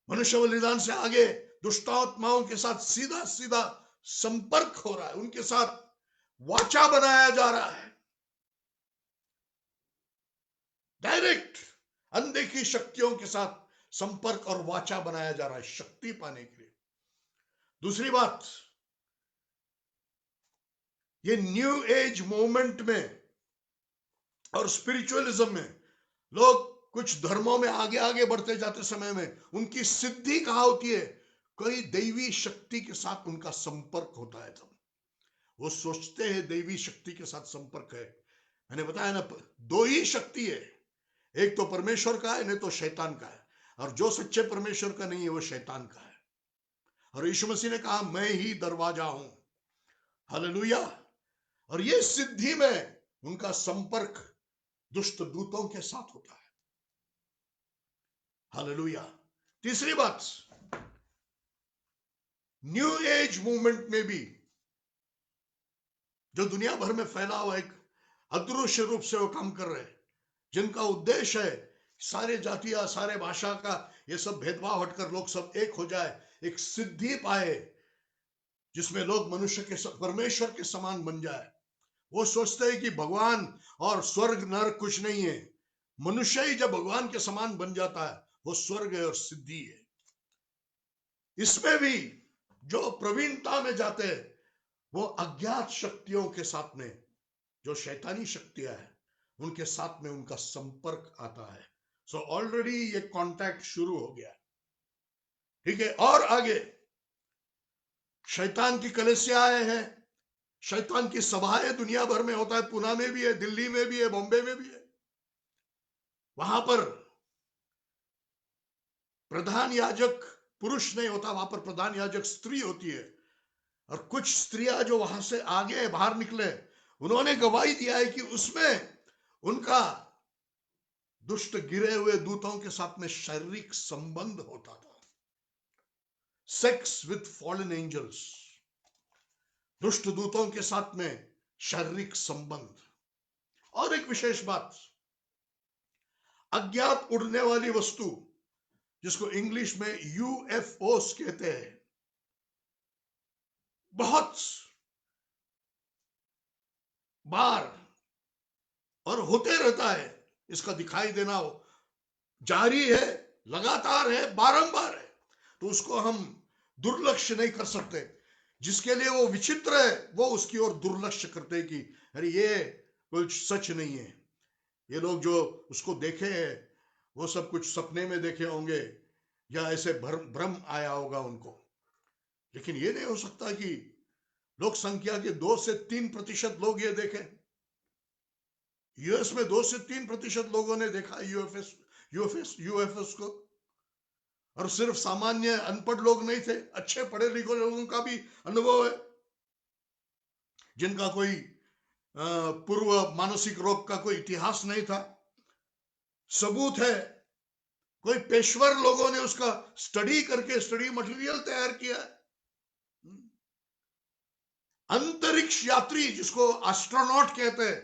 मनुष्य बलिदान से आगे दुष्टात्माओं के साथ सीधा सीधा संपर्क हो रहा है, उनके साथ वाचा बनाया जा रहा है, डायरेक्ट अनदेखी शक्तियों के साथ संपर्क और वाचा बनाया जा रहा है शक्ति पाने के लिए। दूसरी बात, ये न्यू एज मूवमेंट में और स्पिरिचुअलिज्म में लोग कुछ धर्मों में आगे आगे बढ़ते जाते समय में उनकी सिद्धि कहां होती है? कोई दैवी शक्ति के साथ उनका संपर्क होता है। तब वो सोचते हैं दैवी शक्ति के साथ संपर्क है। मैंने बताया ना, दो ही शक्ति है, एक तो परमेश्वर का है, नहीं तो शैतान का है। और जो सच्चे परमेश्वर का नहीं है वो शैतान का है। और यीशु मसीह ने कहा मैं ही दरवाजा हूं। हालेलुया। और ये सिद्धि में उनका संपर्क दुष्ट दूतों के साथ होता है। हालेलुया। तीसरी बात, न्यू एज मूवमेंट में भी जो दुनिया भर में फैला हुआ एक अदृश्य रूप से वो काम कर रहे हैं, जिनका उद्देश्य है सारे जातियां सारे भाषा का ये सब भेदभाव हटकर लोग सब एक हो जाए, एक सिद्धि पाए जिसमें लोग मनुष्य के परमेश्वर के समान बन जाए। वो सोचते हैं कि भगवान और स्वर्ग नरक कुछ नहीं है। मनुष्य ही जब भगवान के समान बन जाता है वो स्वर्ग है और सिद्धि है। इसमें भी जो प्रवीणता में जाते हैं वो अज्ञात शक्तियों के साथ में, जो शैतानी शक्तियां हैं उनके साथ में उनका संपर्क आता है। सो ऑलरेडी ये कांटेक्ट शुरू हो गया, ठीक है। और आगे शैतान की कलीसियाएं हैं, शैतान की सभाएं दुनिया भर में होता है। पुणे में भी है, दिल्ली में भी है, बॉम्बे में भी है। वहां पर प्रधान याजक पुरुष नहीं होता, वहां पर प्रधान याजक स्त्री होती है। और कुछ स्त्रियां जो वहां से आगे बाहर निकले उन्होंने गवाही दिया है कि उसमें उनका दुष्ट गिरे हुए दूतों के साथ में शारीरिक संबंध होता था। सेक्स विथ फॉलन एंजल्स, दुष्ट दूतों के साथ में शारीरिक संबंध। और एक विशेष बात, अज्ञात उड़ने वाली वस्तु जिसको इंग्लिश में यूएफओस कहते हैं, बहुत बार और होते रहता है। इसका दिखाई देना जारी है, लगातार है, बारंबार है, तो उसको हम दुर्लक्ष्य नहीं कर सकते। जिसके लिए वो विचित्र है वो उसकी ओर दुर्लक्ष्य करते हैं कि अरे ये कुछ सच नहीं है। ये लोग जो उसको देखे हैं वो सब कुछ सपने में देखे होंगे या ऐसे भ्रम आया होगा उनको। लेकिन ये नहीं हो सकता कि लोक संख्या के 2 से 3% लोग ये देखें। यूएस में 2 से 3% लोगों ने देखा यूएफएस को। और सिर्फ सामान्य अनपढ़ लोग नहीं थे, अच्छे पढ़े लिखे लोगों का भी अनुभव है, जिनका कोई पूर्व मानसिक रोग का कोई इतिहास नहीं था। सबूत है, कोई पेशवर लोगों ने उसका स्टडी करके स्टडी मटेरियल तैयार किया। अंतरिक्ष यात्री जिसको एस्ट्रोनॉट कहते हैं,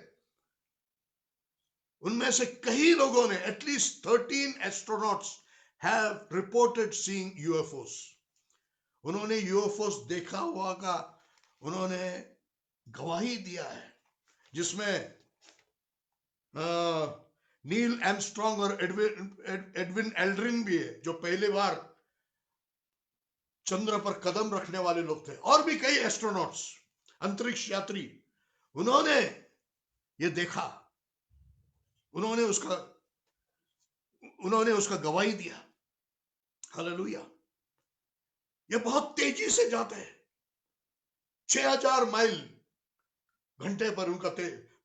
उनमें से कई लोगों ने, at least 13 astronauts have reported seeing UFOs. उन्होंने यूएफओस देखा हुआ का उन्होंने गवाही दिया है, जिसमें नील एमस्ट्रॉन्ग और एडविन एल्ड्रिन भी है, जो पहली बार चंद्र पर कदम रखने वाले लोग थे। और भी कई एस्ट्रोनॉट्स, अंतरिक्ष यात्री, उन्होंने ये देखा, उन्होंने उसका गवाही दिया। हालेलुया। ये बहुत तेजी से जाते हैं, 6000 माइल घंटे पर उनका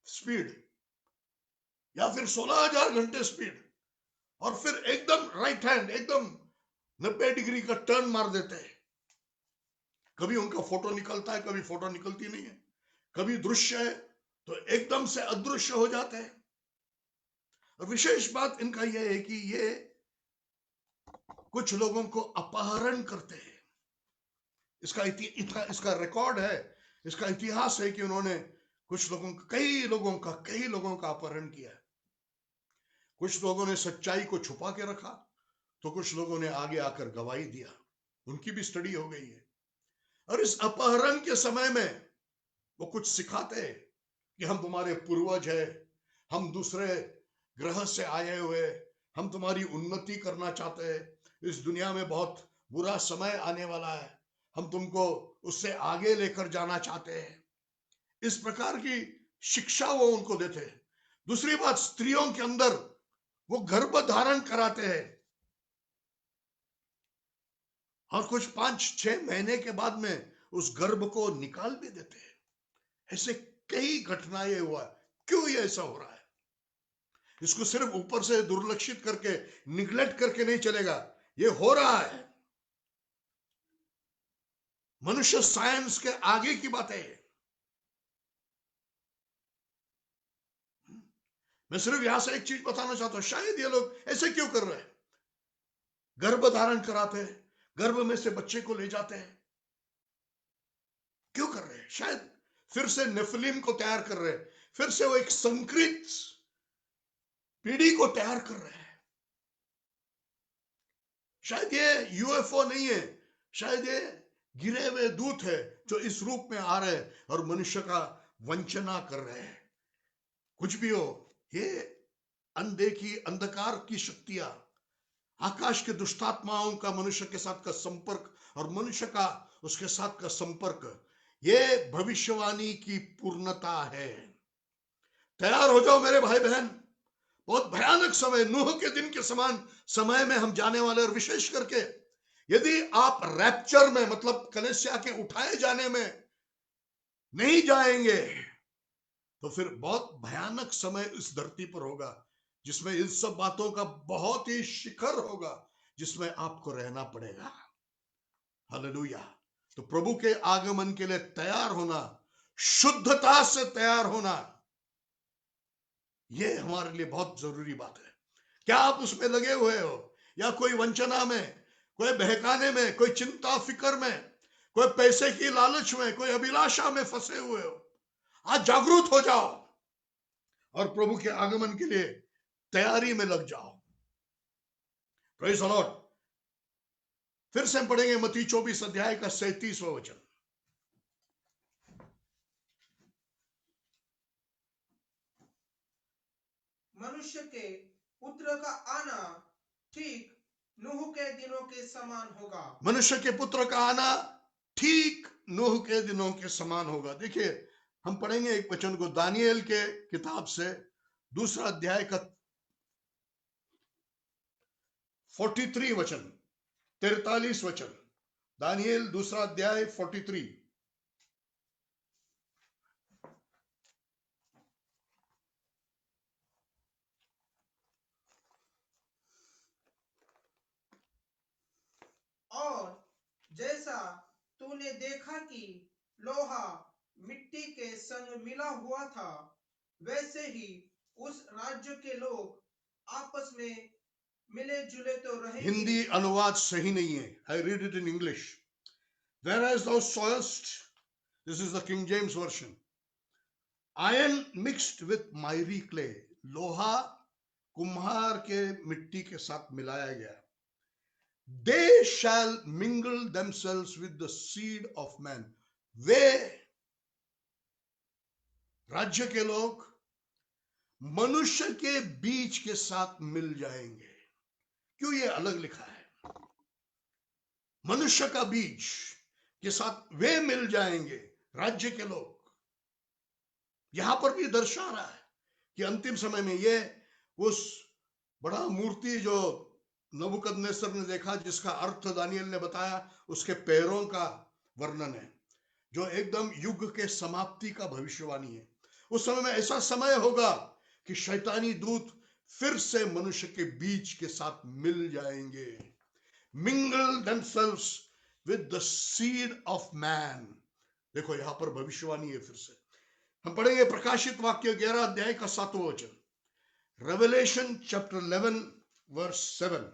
स्पीड, या फिर 16000 घंटे स्पीड, और फिर एकदम राइट हैंड, एकदम 90 डिग्री का टर्न मार देते हैं। कभी उनका फोटो निकलता है, कभी फोटो निकलती नहीं है, कभी दृश्य है तो एकदम से अदृश्य हो जाते हैं। और विशेष बात इनका यह है कि ये कुछ लोगों को अपहरण करते हैं। इसका रिकॉर्ड है, इसका इतिहास है कि उन्होंने कई लोगों का अपहरण किया है। कुछ लोगों ने सच्चाई को छुपा के रखा, तो कुछ लोगों ने आगे आकर गवाही दिया। उनकी भी स्टडी हो गई है। और इस अपहरण के समय में वो कुछ सिखाते हैं कि हम तुम्हारे पूर्वज है, हम दूसरे ग्रह से आए हुए, हम तुम्हारी उन्नति करना चाहते हैं, इस दुनिया में बहुत बुरा समय आने वाला है, हम तुमको उससे आगे लेकर जाना चाहते हैं। इस प्रकार की शिक्षा वो उनको देते हैं। दूसरी बात, स्त्रियों के अंदर वो गर्भ धारण कराते हैं और कुछ 5-6 महीने के बाद में उस गर्भ को निकाल भी देते हैं। ऐसे कई घटनाएं हुआ। क्यों ये ऐसा हो रहा है? इसको सिर्फ ऊपर से दुर्लक्षित करके, निग्लेक्ट करके नहीं चलेगा। ये हो रहा है। मनुष्य साइंस के आगे की बात है। मैं सिर्फ यहां से एक चीज बताना चाहता हूं, शायद ये लोग ऐसे क्यों कर रहे हैं? गर्भ धारण कराते हैं, गर्भ में से बच्चे को ले जाते हैं, क्यों कर रहे हैं? शायद फिर से नेफिलिम को तैयार कर रहे हैं, फिर से वो एक संकृत पीढ़ी को तैयार कर रहे हैं। शायद ये यूएफओ नहीं है, शायद ये गिरे हुए दूत है जो इस रूप में आ रहे हैं और मनुष्य का वंचना कर रहे हैं। कुछ भी हो, ये अनदेखी अंधकार की शक्तियां, आकाश के दुष्टात्माओं का मनुष्य के साथ का संपर्क और मनुष्य का उसके साथ का संपर्क, ये भविष्यवाणी की पूर्णता है। तैयार हो जाओ मेरे भाई बहन, बहुत भयानक समय, नूह के दिन के समान समय में हम जाने वाले। और विशेष करके यदि आप रैप्चर में, मतलब कलीसिया के उठाए जाने में नहीं जाएंगे, तो फिर बहुत भयानक समय इस धरती पर होगा, जिसमें इन सब बातों का बहुत ही शिखर होगा, जिसमें आपको रहना पड़ेगा। हालेलुया। तो प्रभु के आगमन के लिए तैयार होना, शुद्धता से तैयार होना, यह हमारे लिए बहुत जरूरी बात है। क्या आप उसमें लगे हुए हो, या कोई वंचना में, कोई बहकाने में, कोई चिंता फिक्र में, कोई पैसे की लालच में, कोई अभिलाषा में फंसे हुए हो? आज जागरूक हो जाओ और प्रभु के आगमन के लिए तैयारी में लग जाओ। Praise the Lord. फिर से हम पढ़ेंगे मत्ती 24 अध्याय का 37वां वचन। मनुष्य के पुत्र का आना ठीक नूह के दिनों के समान होगा। मनुष्य के पुत्र का आना ठीक नूह के दिनों के समान होगा। देखिए, हम पढ़ेंगे एक वचन को, दानियेल के किताब से 2 अध्याय का 43 वचन, 43 वचन। दानियेल 2 अध्याय 43। और जैसा तूने देखा कि लोहा मिट्टी के संग मिला हुआ था, वैसे ही उस राज्य के लोग आपस में मिले जुले तो रहेंगे। हिंदी अनुवाद सही नहीं है। I read it in English. Whereas thou sawest, this is the King James version, iron mixed with miry clay, लोहा कुम्हार के मिट्टी के साथ मिलाया गया। They shall mingle themselves with the seed of man. वे राज्य के लोग मनुष्य के बीज के साथ मिल जाएंगे। क्यों ये अलग लिखा है? मनुष्य का बीज के साथ वे मिल जाएंगे, राज्य के लोग। यहां पर भी दर्शा रहा है कि अंतिम समय में ये उस बड़ा मूर्ति जो नबूकदनेस्सर ने देखा, जिसका अर्थ दानियेल ने बताया, उसके पैरों का वर्णन है, जो एकदम युग के समाप्ति का भविष्यवाणी है। उस समय में ऐसा समय होगा कि शैतानी दूत फिर से मनुष्य के बीज के साथ मिल जाएंगे। mingle themselves with the seed of man। देखो यहां पर भविष्यवाणी है। फिर से हम पढ़ेंगे प्रकाशित वाक्य 11 अध्याय का 7वां वचन। Revelation chapter 11 verse 7।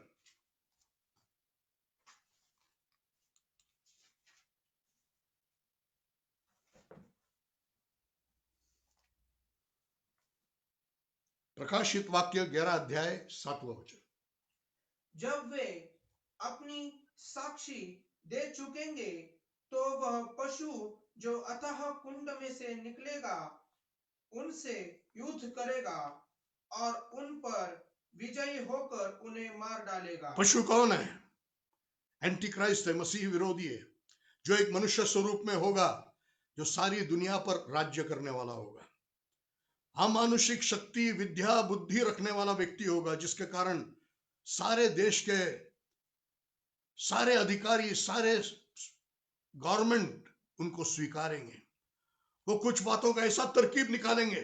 प्रकाशित वाक्य 11 अध्याय 7वां वचन। जब वे अपनी साक्षी दे चुकेंगे, तो वह पशु जो अथाह कुंड में से निकलेगा उनसे युद्ध करेगा और उन पर विजयी होकर उन्हें मार डालेगा। पशु कौन है? एंटी क्राइस्ट है, मसीह विरोधी है, जो एक मनुष्य स्वरूप में होगा, जो सारी दुनिया पर राज्य करने वाला होगा। अमानुषिक शक्ति, विद्या, बुद्धि रखने वाला व्यक्ति होगा, जिसके कारण सारे देश के सारे अधिकारी, सारे गवर्नमेंट उनको स्वीकारेंगे। वो कुछ बातों का ऐसा तरकीब निकालेंगे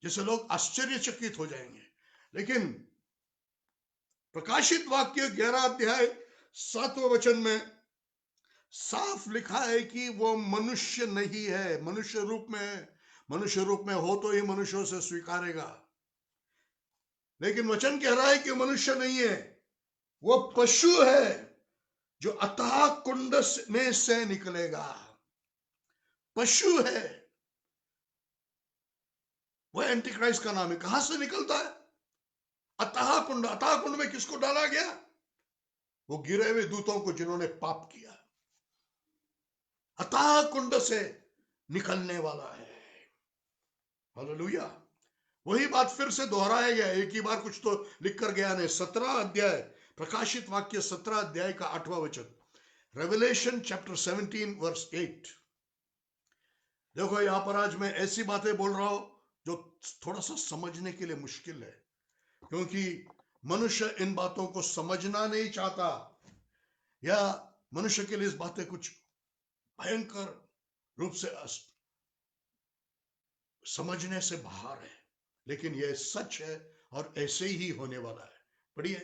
जिससे लोग आश्चर्यचकित हो जाएंगे। लेकिन प्रकाशित वाक्य 11 अध्याय 7वें वचन में साफ लिखा है कि वो मनुष्य नहीं है, मनुष्य रूप में है। मनुष्य रूप में हो तो ही मनुष्यों से स्वीकारेगा, लेकिन वचन कह रहा है कि मनुष्य नहीं है, वो पशु है जो अथाह कुंड में से निकलेगा। पशु है, वह एंटी क्राइस्ट का नाम है। कहां से निकलता है? अथाह कुंड। अथाह कुंड में किसको डाला गया? वो गिरे हुए दूतों को जिन्होंने पाप किया। अथाह कुंड से निकलने वाला है। हालेलुया। वही बात फिर से दोहराया गया, एक ही बार कुछ तो लिख कर गया ने। 17 अध्याय, प्रकाशित वाक्य 17 अध्याय का 8वां वचन, रेवलेशन चैप्टर 17 वर्स 8। देखो यहां पर आज मैं ऐसी बातें बोल रहा हूं जो थोड़ा सा समझने के लिए मुश्किल है, क्योंकि मनुष्य इन बातों को समझना नहीं चाहता, या मनुष्य के लिए इस बातें कुछ भयंकर रूप से समझने से बाहर है। लेकिन यह सच है और ऐसे ही होने वाला है। पढ़िए।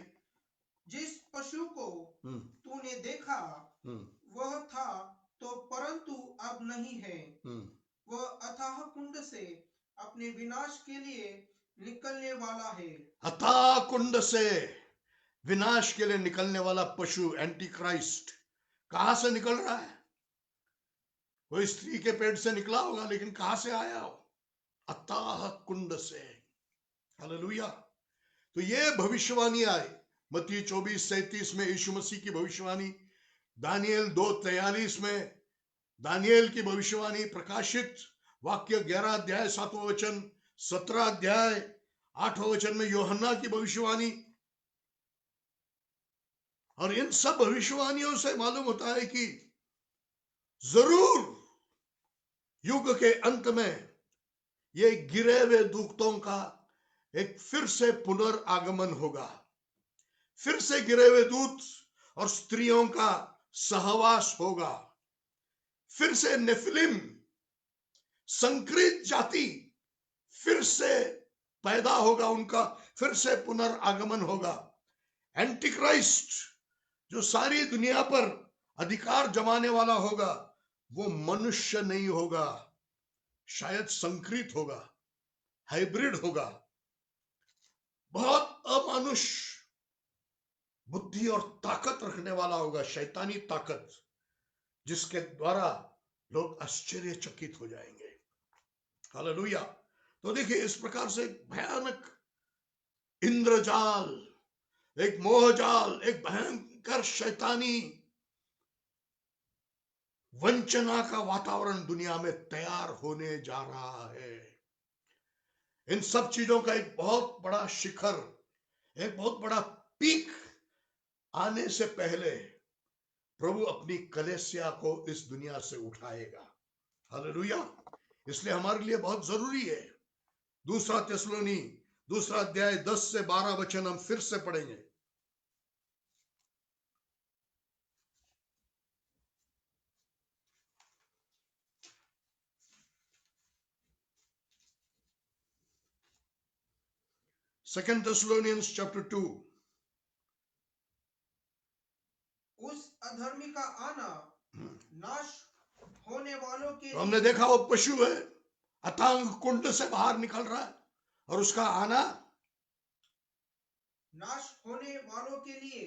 जिस पशु को तूने देखा वह था तो परंतु अब नहीं है, वह अथाह कुंड से अपने विनाश के लिए निकलने वाला है। अथाह कुंड से विनाश के लिए निकलने वाला पशु एंटी क्राइस्ट कहां से निकल रहा है? कोई स्त्री के पेट से निकला होगा, लेकिन कहां से आया हो? अथाह कुंड से। हालेलुया। तो ये भविष्यवाणी आई मत्ती 24:37 में यीशु मसीह की भविष्यवाणी, दानियल 2:43 में दानियल की भविष्यवाणी, प्रकाशित वाक्य 11 अध्याय 7वां वचन, 17 अध्याय 8वां वचन में यूहन्ना की भविष्यवाणी। और इन सब भविष्यवाणियों से मालूम होता है कि जरूर युग के अंत में ये गिरे हुए दूतों का एक फिर से पुनर्आगमन होगा। फिर से गिरे हुए दूत और स्त्रियों का सहवास होगा। फिर से नेफिलिम, संकरित जाति फिर से पैदा होगा, उनका फिर से पुनर्आगमन होगा। एंटी क्राइस्ट जो सारी दुनिया पर अधिकार जमाने वाला होगा, वो मनुष्य नहीं होगा, शायद संकरित होगा, हाइब्रिड होगा, बहुत अमानुष बुद्धि और ताकत रखने वाला होगा, शैतानी ताकत, जिसके द्वारा लोग आश्चर्यचकित हो जाएंगे। हालेलुया। तो देखिए, इस प्रकार से एक भयानक इंद्रजाल, एक मोहजाल, एक भयंकर शैतानी वंचना का वातावरण दुनिया में तैयार होने जा रहा है। इन सब चीजों का एक बहुत बड़ा शिखर, एक बहुत बड़ा पीक आने से पहले प्रभु अपनी कलीसिया को इस दुनिया से उठाएगा। हालेलुया। इसलिए हमारे लिए बहुत जरूरी है। 2 थिस्सलुनी 2 अध्याय 10 से 12 वचन हम फिर से पढ़ेंगे। Second Thessalonians chapter 2। उस अधर्मी का आना नाश होने वालों के तो हमने देखा वो पशु है, अथांग कुंड से बाहर निकल रहा है, और उसका आना नाश होने वालों के लिए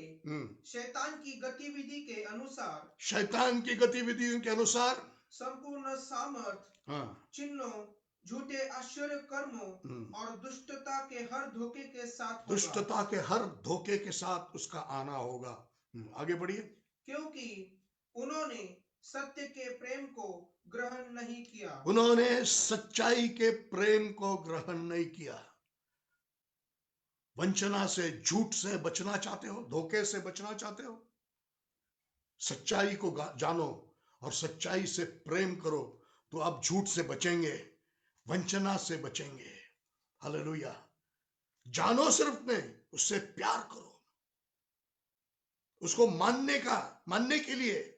शैतान की गतिविधि के अनुसार, शैतान की गतिविधियों के अनुसार संपूर्ण सामर्थ, चिन्हों, झूठे आश्चर्य कर्मों और दुष्टता के हर धोखे के साथ होगा। दुष्टता के हर धोखे के साथ उसका आना होगा। आगे बढ़िए। क्योंकि उन्होंने सत्य के प्रेम को ग्रहण नहीं किया। उन्होंने सच्चाई के प्रेम को ग्रहण नहीं किया। वंचना से, झूठ से बचना चाहते हो, धोखे से बचना चाहते हो, सच्चाई को जानो और सच्चाई से प्रेम करो, तो आप झूठ से बचेंगे, वंचना से बचेंगे। हालेलुया। जानो सिर्फ नहीं, उससे प्यार करो, उसको मानने के लिए,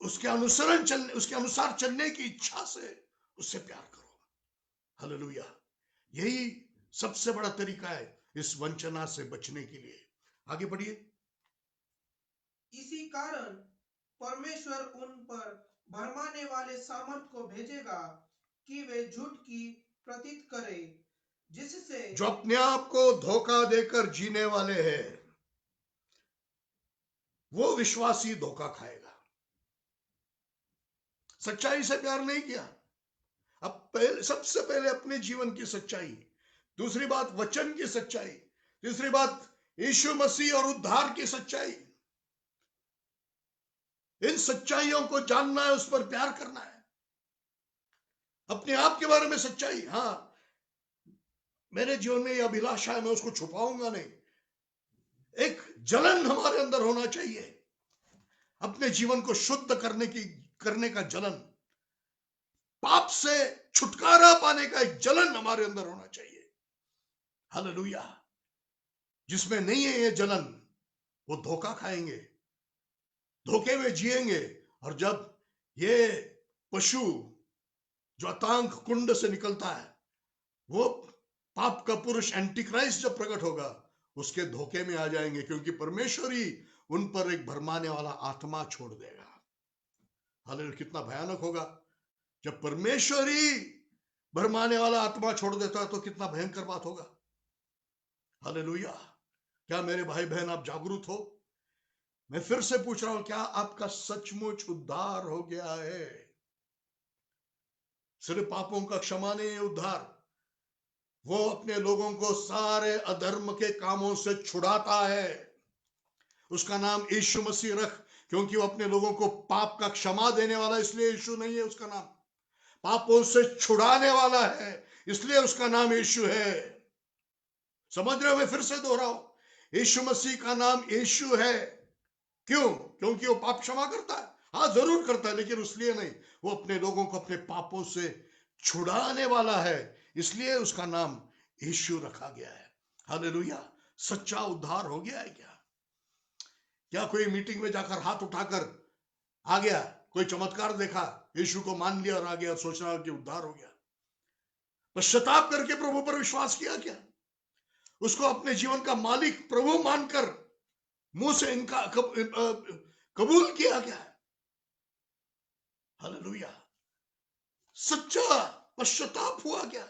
उसके अनुसार चलने की इच्छा से उससे प्यार करो। हालेलुया। यही सबसे बड़ा तरीका है इस वंचना से बचने के लिए। आगे बढ़िए। इसी कारण परमेश्वर उन पर भरमाने वाले सामर्थ को भेजेगा कि वे झूठ की प्रतीत करे, जिससे जो अपने आप को धोखा देकर जीने वाले हैं, वो विश्वासी धोखा खाएगा। सच्चाई से प्यार नहीं किया। अब सबसे पहले अपने जीवन की सच्चाई, दूसरी बात वचन की सच्चाई, तीसरी बात यीशु मसीह और उद्धार की सच्चाई। इन सच्चाइयों को जानना है, उस पर प्यार करना है। अपने आप के बारे में सच्चाई, हाँ मेरे जीवन में यह अभिलाषा है, मैं उसको छुपाऊंगा नहीं। एक जलन हमारे अंदर होना चाहिए, अपने जीवन को शुद्ध करने का जलन, पाप से छुटकारा पाने का एक जलन हमारे अंदर होना चाहिए। हालेलुया। जिसमें नहीं है ये जलन, वो धोखा खाएंगे, धोखे में जिएंगे। और जब ये पशु जो अतांग कुंड से निकलता है, वो पाप का पुरुष एंटी क्राइस्ट जब प्रकट होगा, उसके धोखे में आ जाएंगे, क्योंकि परमेश्वर ही उन पर एक भरमाने वाला आत्मा छोड़ देगा। हालेलुया। कितना भयानक होगा जब परमेश्वर ही भरमाने वाला आत्मा छोड़ देता है, तो कितना भयंकर बात होगा। हालेलुया। क्या मेरे भाई बहन आप जागरूक हो? मैं फिर से पूछ रहा हूं, क्या आपका सचमुच उद्धार हो गया है? सिर्फ पापों का क्षमा नहीं है उद्धार, वो अपने लोगों को सारे अधर्म के कामों से छुड़ाता है। उसका नाम यीशु मसीह रख, क्योंकि वो अपने लोगों को पाप का क्षमा देने वाला, इसलिए यीशु नहीं है उसका नाम। पापों से छुड़ाने वाला है, इसलिए उसका नाम यीशु है। समझ रहे हो? मैं फिर से दोहराऊं, यीशु मसीह का नाम यीशु है। क्यों? क्योंकि वो पाप क्षमा करता है। हाँ जरूर करता है, लेकिन इसलिए नहीं, वो अपने लोगों को अपने पापों से छुड़ाने वाला है, इसलिए उसका नाम यीशु रखा गया है। हालेलुया। सच्चा उद्धार हो गया है क्या? क्या कोई मीटिंग में जाकर हाथ उठाकर आ गया, कोई चमत्कार देखा, यीशु को मान लिया और आ गया, सोचना कि उद्धार हो गया? पश्चाताप करके प्रभु पर विश्वास किया क्या? उसको अपने जीवन का मालिक प्रभु मानकर मुंह से इनका कबूल किया क्या? हालेलुया। सच्चा पश्चाताप हुआ क्या?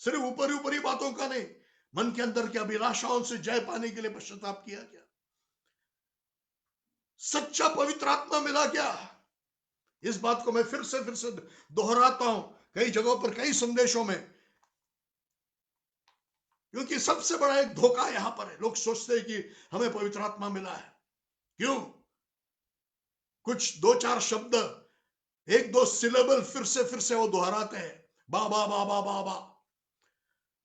सिर्फ ऊपरी बातों का नहीं, मन के अंदर की अभिलाषाओं से जय पाने के लिए पश्चाताप किया क्या? सच्चा पवित्र आत्मा मिला क्या? इस बात को मैं फिर से दोहराता हूं कई जगहों पर, कई संदेशों में, क्योंकि सबसे बड़ा एक धोखा यहां पर है। लोग सोचते हैं कि हमें पवित्र आत्मा मिला है। क्यों? कुछ दो चार शब्द, एक दो सिलेबल फिर से वो दोहराते हैं, बाबा बाबा बाबा।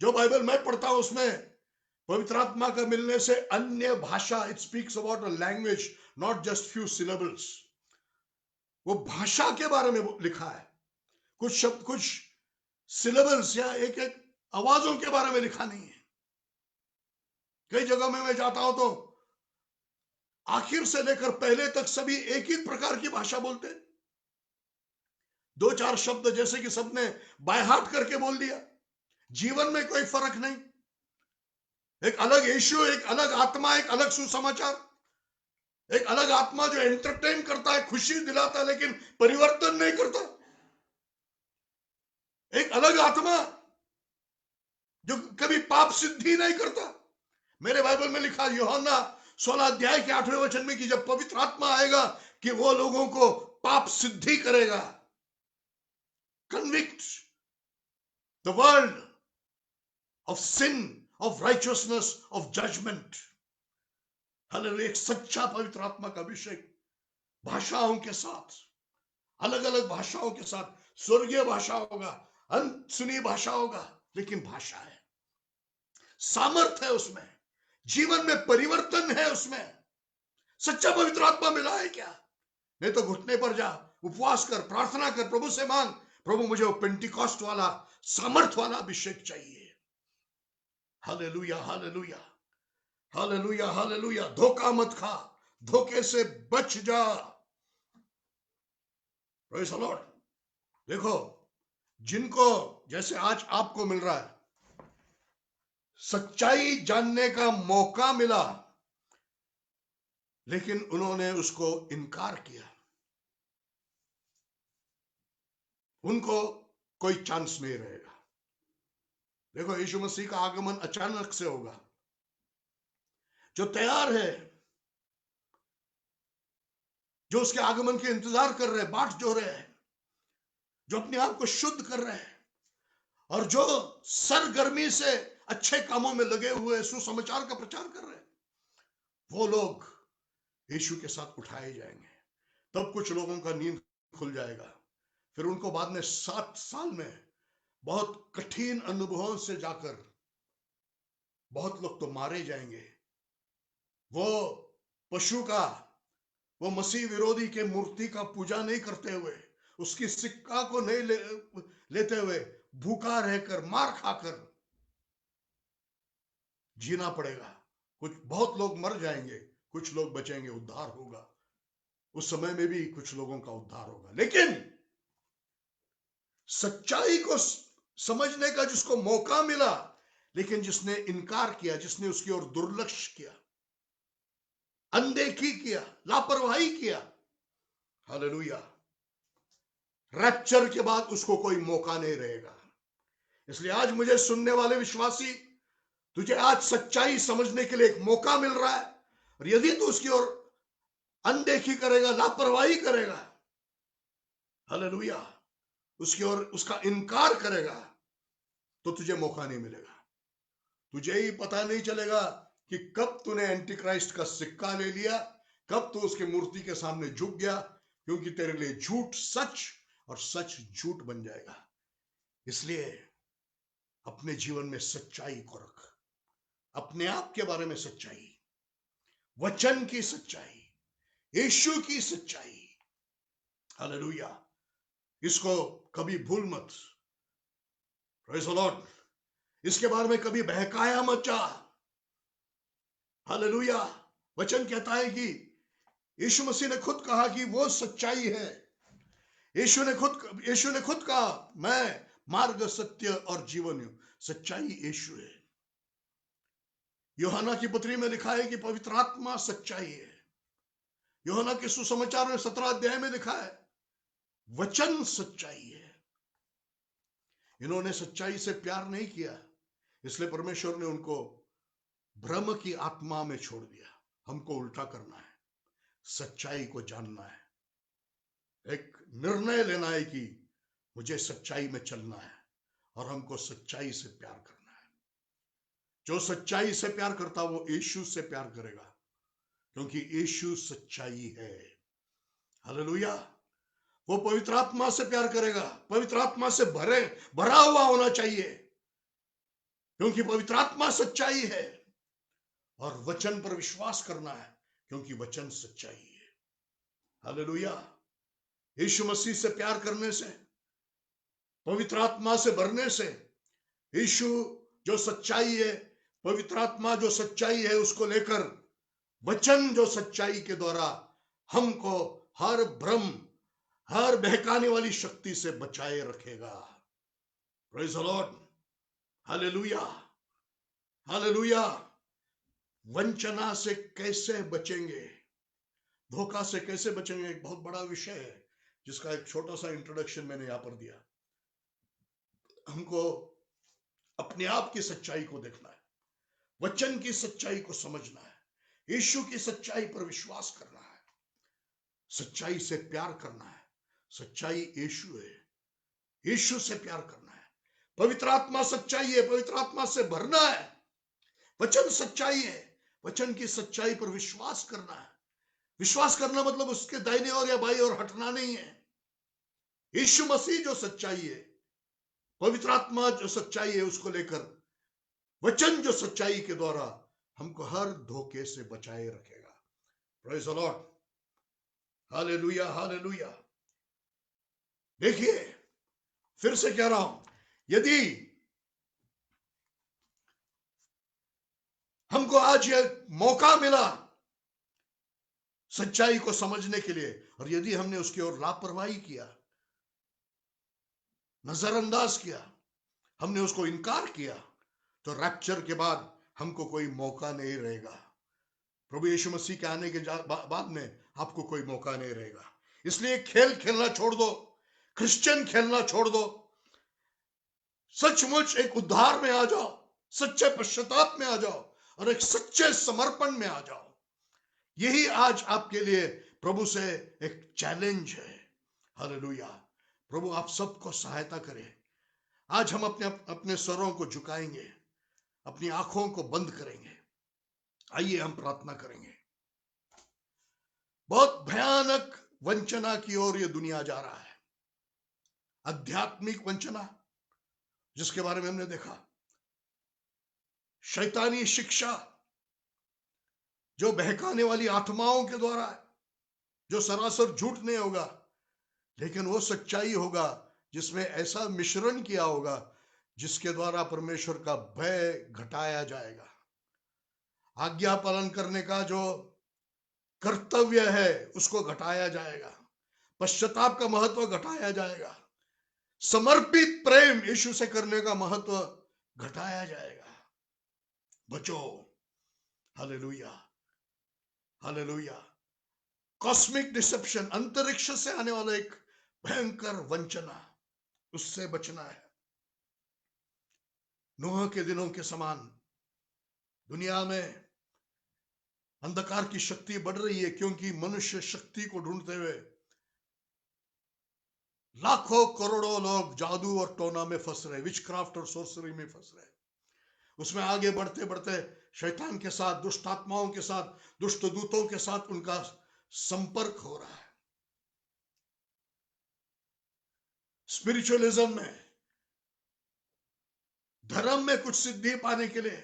जो बाइबल मैं पढ़ता हूं उसमें पवित्र आत्मा का मिलने से अन्य भाषा, it speaks about a language, not just few syllables. वो भाषा के बारे में लिखा है, कुछ शब्द, कुछ सिलेबल्स या एक एक आवाजों के बारे में लिखा नहीं है। कई जगह में मैं जाता हूं तो आखिर से लेकर पहले तक सभी एक ही प्रकार की भाषा बोलते हैं। दो चार शब्द जैसे कि सबने बाय हार्ट करके बोल दिया, जीवन में कोई फर्क नहीं। एक अलग यीशु, एक अलग आत्मा, एक अलग सुसमाचार, एक अलग आत्मा जो एंटरटेन करता है, खुशी दिलाता है, लेकिन परिवर्तन नहीं करता। एक अलग आत्मा जो कभी पाप सिद्धि नहीं करता। मेरे बाइबल में लिखा यूहन्ना 16 अध्याय के 8वें वचन में कि जब पवित्र आत्मा आएगा कि वो लोगों को पाप सिद्धि करेगा, convict the world of sin, of righteousness, of judgment. Hallelujah. एक सच्चा पवित्र आत्मा का अभिषेक भाषाओं के साथ, अलग अलग भाषाओं के साथ, स्वर्गीय भाषा होगा, अनसुनी भाषा होगा, लेकिन भाषा है, सामर्थ है उसमें, जीवन में परिवर्तन है उसमें। सच्चा पवित्र आत्मा मिला है क्या? नहीं तो घुटने पर जा, उपवास कर, प्रार्थना कर, प्रभु से मांग, प्रभु मुझे वो पेंटिकॉस्ट वाला, सामर्थ वाला अभिषेक चाहिए। Hallelujah, hallelujah, hallelujah, hallelujah. धोखा मत खा, धोखे से बच जा। Praise the Lord. देखो, जिनको जैसे आज आपको मिल रहा है, सच्चाई जानने का मौका मिला, लेकिन उन्होंने उसको इनकार किया, उनको कोई चांस नहीं रहेगा। देखो, यीशु मसीह का आगमन अचानक से होगा। जो तैयार है, जो उसके आगमन के इंतजार कर रहे हैं, बाट जो रहे हैं, जो अपने आप को शुद्ध कर रहे हैं, और जो सरगर्मी से अच्छे कामों में लगे हुए सुसमाचार का प्रचार कर रहे हैं, वो लोग यीशु के साथ उठाए जाएंगे। तब कुछ लोगों का नींद खुल जाएगा। फिर उनको बाद में 7 साल में बहुत कठिन अनुभवों से जाकर बहुत लोग तो मारे जाएंगे। वो पशु का, वो मसीह विरोधी के मूर्ति का पूजा नहीं करते हुए, उसकी सिक्का को नहीं लेते हुए, भूखा रहकर, मार खाकर जीना पड़ेगा। बहुत लोग मर जाएंगे, कुछ लोग बचेंगे, उद्धार होगा। उस समय में भी कुछ लोगों का उद्धार होगा। लेकिन सच्चाई को समझने का जिसको मौका मिला, लेकिन जिसने इनकार किया, जिसने उसकी ओर दुर्लक्ष्य किया, अनदेखी किया, लापरवाही किया, हालेलुया, रैप्चर के बाद उसको कोई मौका नहीं रहेगा। इसलिए आज मुझे सुनने वाले विश्वासी, तुझे आज सच्चाई समझने के लिए एक मौका मिल रहा है, और यदि तू उसकी ओर अनदेखी करेगा, लापरवाही करेगा, हालेलुया, उसकी ओर उसका इनकार करेगा, तो तुझे मौका नहीं मिलेगा। तुझे ही पता नहीं चलेगा कि कब तूने एंटी क्राइस्ट का सिक्का ले लिया, कब तू उसकी मूर्ति के सामने झुक गया, क्योंकि तेरे लिए झूठ सच और सच झूठ बन जाएगा। इसलिए अपने जीवन में सच्चाई को रख, अपने आप के बारे में सच्चाई, वचन की सच्चाई, यीशु की सच्चाई, हालेलुया, इसको कभी भूल मत। Praise the Lord. इसके बारे में कभी बहकाया मत जा। हालेलुया। वचन कहता है कि यीशु मसीह ने खुद कहा कि वो सच्चाई है। यीशु ने खुद कहा, मैं मार्ग, सत्य और जीवन हूं। सच्चाई यीशु है। यूहन्ना की पत्री में लिखा है कि पवित्र आत्मा सच्चाई है। यूहन्ना के सुसमाचार में 17 अध्याय में लिखा है, वचन सच्चाई है। इन्होंने सच्चाई से प्यार नहीं किया, इसलिए परमेश्वर ने उनको भ्रम की आत्मा में छोड़ दिया। हमको उल्टा करना है, सच्चाई को जानना है, एक निर्णय लेना है कि मुझे सच्चाई में चलना है, और हमको सच्चाई से प्यार करना है। जो सच्चाई से प्यार करता वो यीशु से प्यार करेगा, क्योंकि यीशु सच्चाई है। हालेलुया। वो पवित्र आत्मा से प्यार करेगा, पवित्र आत्मा से भरा हुआ होना चाहिए, क्योंकि पवित्र आत्मा सच्चाई है। और वचन पर विश्वास करना है, क्योंकि वचन सच्चाई है। हालेलुया। यीशु मसीह से प्यार करने से, पवित्र आत्मा से भरने से, यीशु जो सच्चाई है, पवित्र आत्मा जो सच्चाई है, उसको लेकर वचन जो सच्चाई के द्वारा हमको हर भ्रम, हर बहकाने वाली शक्ति से बचाए रखेगा। Praise the Lord. Hallelujah, hallelujah. वंचना से कैसे बचेंगे, धोखा से कैसे बचेंगे, एक बहुत बड़ा विषय है, जिसका एक छोटा सा इंट्रोडक्शन मैंने यहां पर दिया। हमको अपने आप की सच्चाई को देखना है, वचन की सच्चाई को समझना है, यीशु की सच्चाई पर विश्वास करना है, सच्चाई से प्यार करना है। सच्चाई यीशु है, यीशु से प्यार करना है। पवित्र आत्मा सच्चाई है, पवित्र आत्मा से भरना है। वचन सच्चाई है, वचन की सच्चाई पर विश्वास करना है, विश्वास करना मतलब उसके दाहिने ओर या बाईं ओर हटना नहीं है। यीशु मसीह जो सच्चाई है, पवित्र आत्मा जो सच्चाई है, उसको लेकर वचन जो सच्चाई के द्वारा हमको हर धोखे से बचाए रखेगा। Praise the Lord, hallelujah hallelujah. देखिए, फिर से कह रहा हूं, यदि हमको आज यह मौका मिला सच्चाई को समझने के लिए, और यदि हमने उसकी ओर लापरवाही किया, नजरअंदाज किया, हमने उसको इनकार किया, तो रैप्चर के बाद हमको कोई मौका नहीं रहेगा। प्रभु यीशु मसीह के आने के बाद में आपको कोई मौका नहीं रहेगा। इसलिए खेल खेलना छोड़ दो, क्रिश्चियन खेलना छोड़ दो, सचमुच एक उद्धार में आ जाओ, सच्चे पश्चाताप में आ जाओ और एक सच्चे समर्पण में आ जाओ। यही आज आपके लिए प्रभु से एक चैलेंज है। हालेलुया। प्रभु आप सबको सहायता करें। आज हम अपने स्वरों को झुकाएंगे, अपनी आंखों को बंद करेंगे। आइए हम प्रार्थना करेंगे। बहुत भयानक वंचना की ओर ये दुनिया जा रहा है, आध्यात्मिक वंचना, जिसके बारे में हमने देखा, शैतानी शिक्षा जो बहकाने वाली आत्माओं के द्वारा है, जो सरासर झूठ नहीं होगा, लेकिन वो सच्चाई होगा जिसमें ऐसा मिश्रण किया होगा जिसके द्वारा परमेश्वर का भय घटाया जाएगा। आज्ञा पालन करने का जो कर्तव्य है उसको घटाया जाएगा, पश्चाताप का महत्व घटाया जाएगा, समर्पित प्रेम यीशु से करने का महत्व घटाया जाएगा। बचो, हालेलुया हालेलुया। कॉस्मिक डिसेप्शन, अंतरिक्ष से आने वाला एक भयंकर वंचना, उससे बचना है। नूह के दिनों के समान दुनिया में अंधकार की शक्ति बढ़ रही है, क्योंकि मनुष्य शक्ति को ढूंढते हुए लाखों करोड़ों लोग जादू और टोना में फंस रहे, विचक्राफ्ट और सोर्सरी में फंस रहे। उसमें आगे बढ़ते बढ़ते शैतान के साथ, दुष्ट आत्माओं के साथ, दुष्ट दूतों के साथ उनका संपर्क हो रहा है। स्पिरिचुअलिज्म में, धर्म में कुछ सिद्धि पाने के लिए,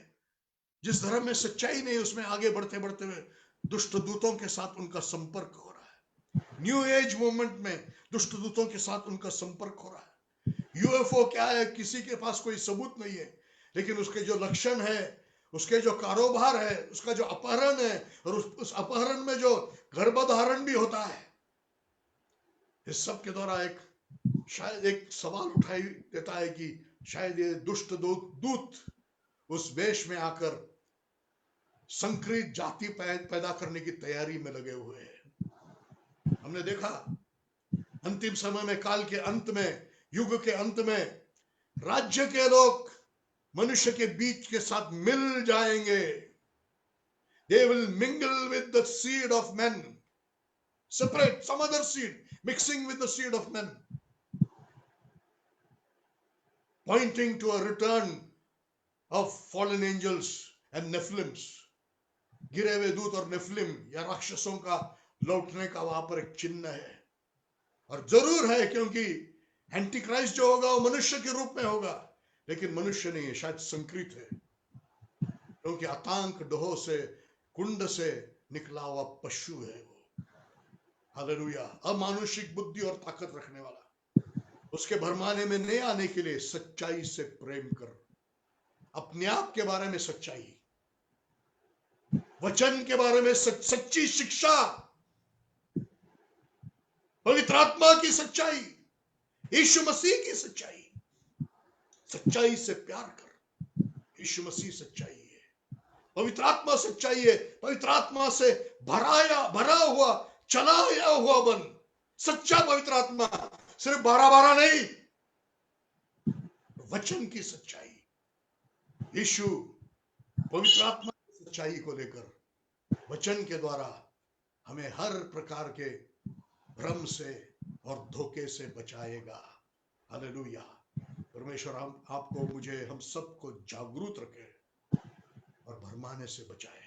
जिस धर्म में सच्चाई नहीं, उसमें आगे बढ़ते बढ़ते हुए दुष्ट दूतों के साथ उनका संपर्क हो रहा है। न्यू एज मूवमेंट में दुष्ट दूतों के साथ उनका संपर्क हो रहा है। यूएफओ क्या है, किसी के पास कोई सबूत नहीं है, लेकिन उसके जो लक्षण है, उसके जो कारोबार है, उसका जो अपहरण है, और उस अपहरण में जो गर्भधारण भी होता है, इस सब के द्वारा एक शायद एक सवाल उठाई देता है कि शायद ये दुष्ट दूत उस वेश में आकर संकरित जाति पैदा करने की तैयारी में लगे हुए हैं। हमने देखा अंतिम समय में, काल के अंत में, युग के अंत में, राज्य के लोग मनुष्य के बीच के साथ मिल जाएंगे। They will mingle with the seed of men, separate some other seed, mixing with the seed of men, pointing to a return of fallen angels and Nephilims. गिरे हुए दूत और नेफिलिम या राक्षसों का लौटने का वहां पर एक चिन्ह है। और जरूर है, क्योंकि एंटी क्राइस्ट जो होगा वो मनुष्य के रूप में होगा, लेकिन मनुष्य नहीं है, शायद संकृत है, क्योंकि आतंक डोह से, कुंड से निकला हुआ पशु है वो। हालेलुया। अमानुषिक बुद्धि और ताकत रखने वाला। उसके भरमाने में नहीं आने के लिए सच्चाई से प्रेम कर, अपने आप के बारे में सच्चाई, वचन के बारे में सच्ची शिक्षा, पवित्र आत्मा की सच्चाई, यीशु मसीह की सच्चाई, सच्चाई से प्यार कर। यीशु मसीह सच्चाई है, पवित्र आत्मा सच्चाई है। पवित्र आत्मा से भरा हुआ, चलाया हुआ बन। सच्चा पवित्र आत्मा, सिर्फ 12 नहीं, वचन की सच्चाई। यीशु पवित्र आत्मा की सच्चाई को लेकर वचन के द्वारा हमें हर प्रकार के भ्रम से और धोखे से बचाएगा। हालेलुया। परमेश्वर आपको, मुझे, हम सबको जागरूक रखे और भरमाने से बचाए।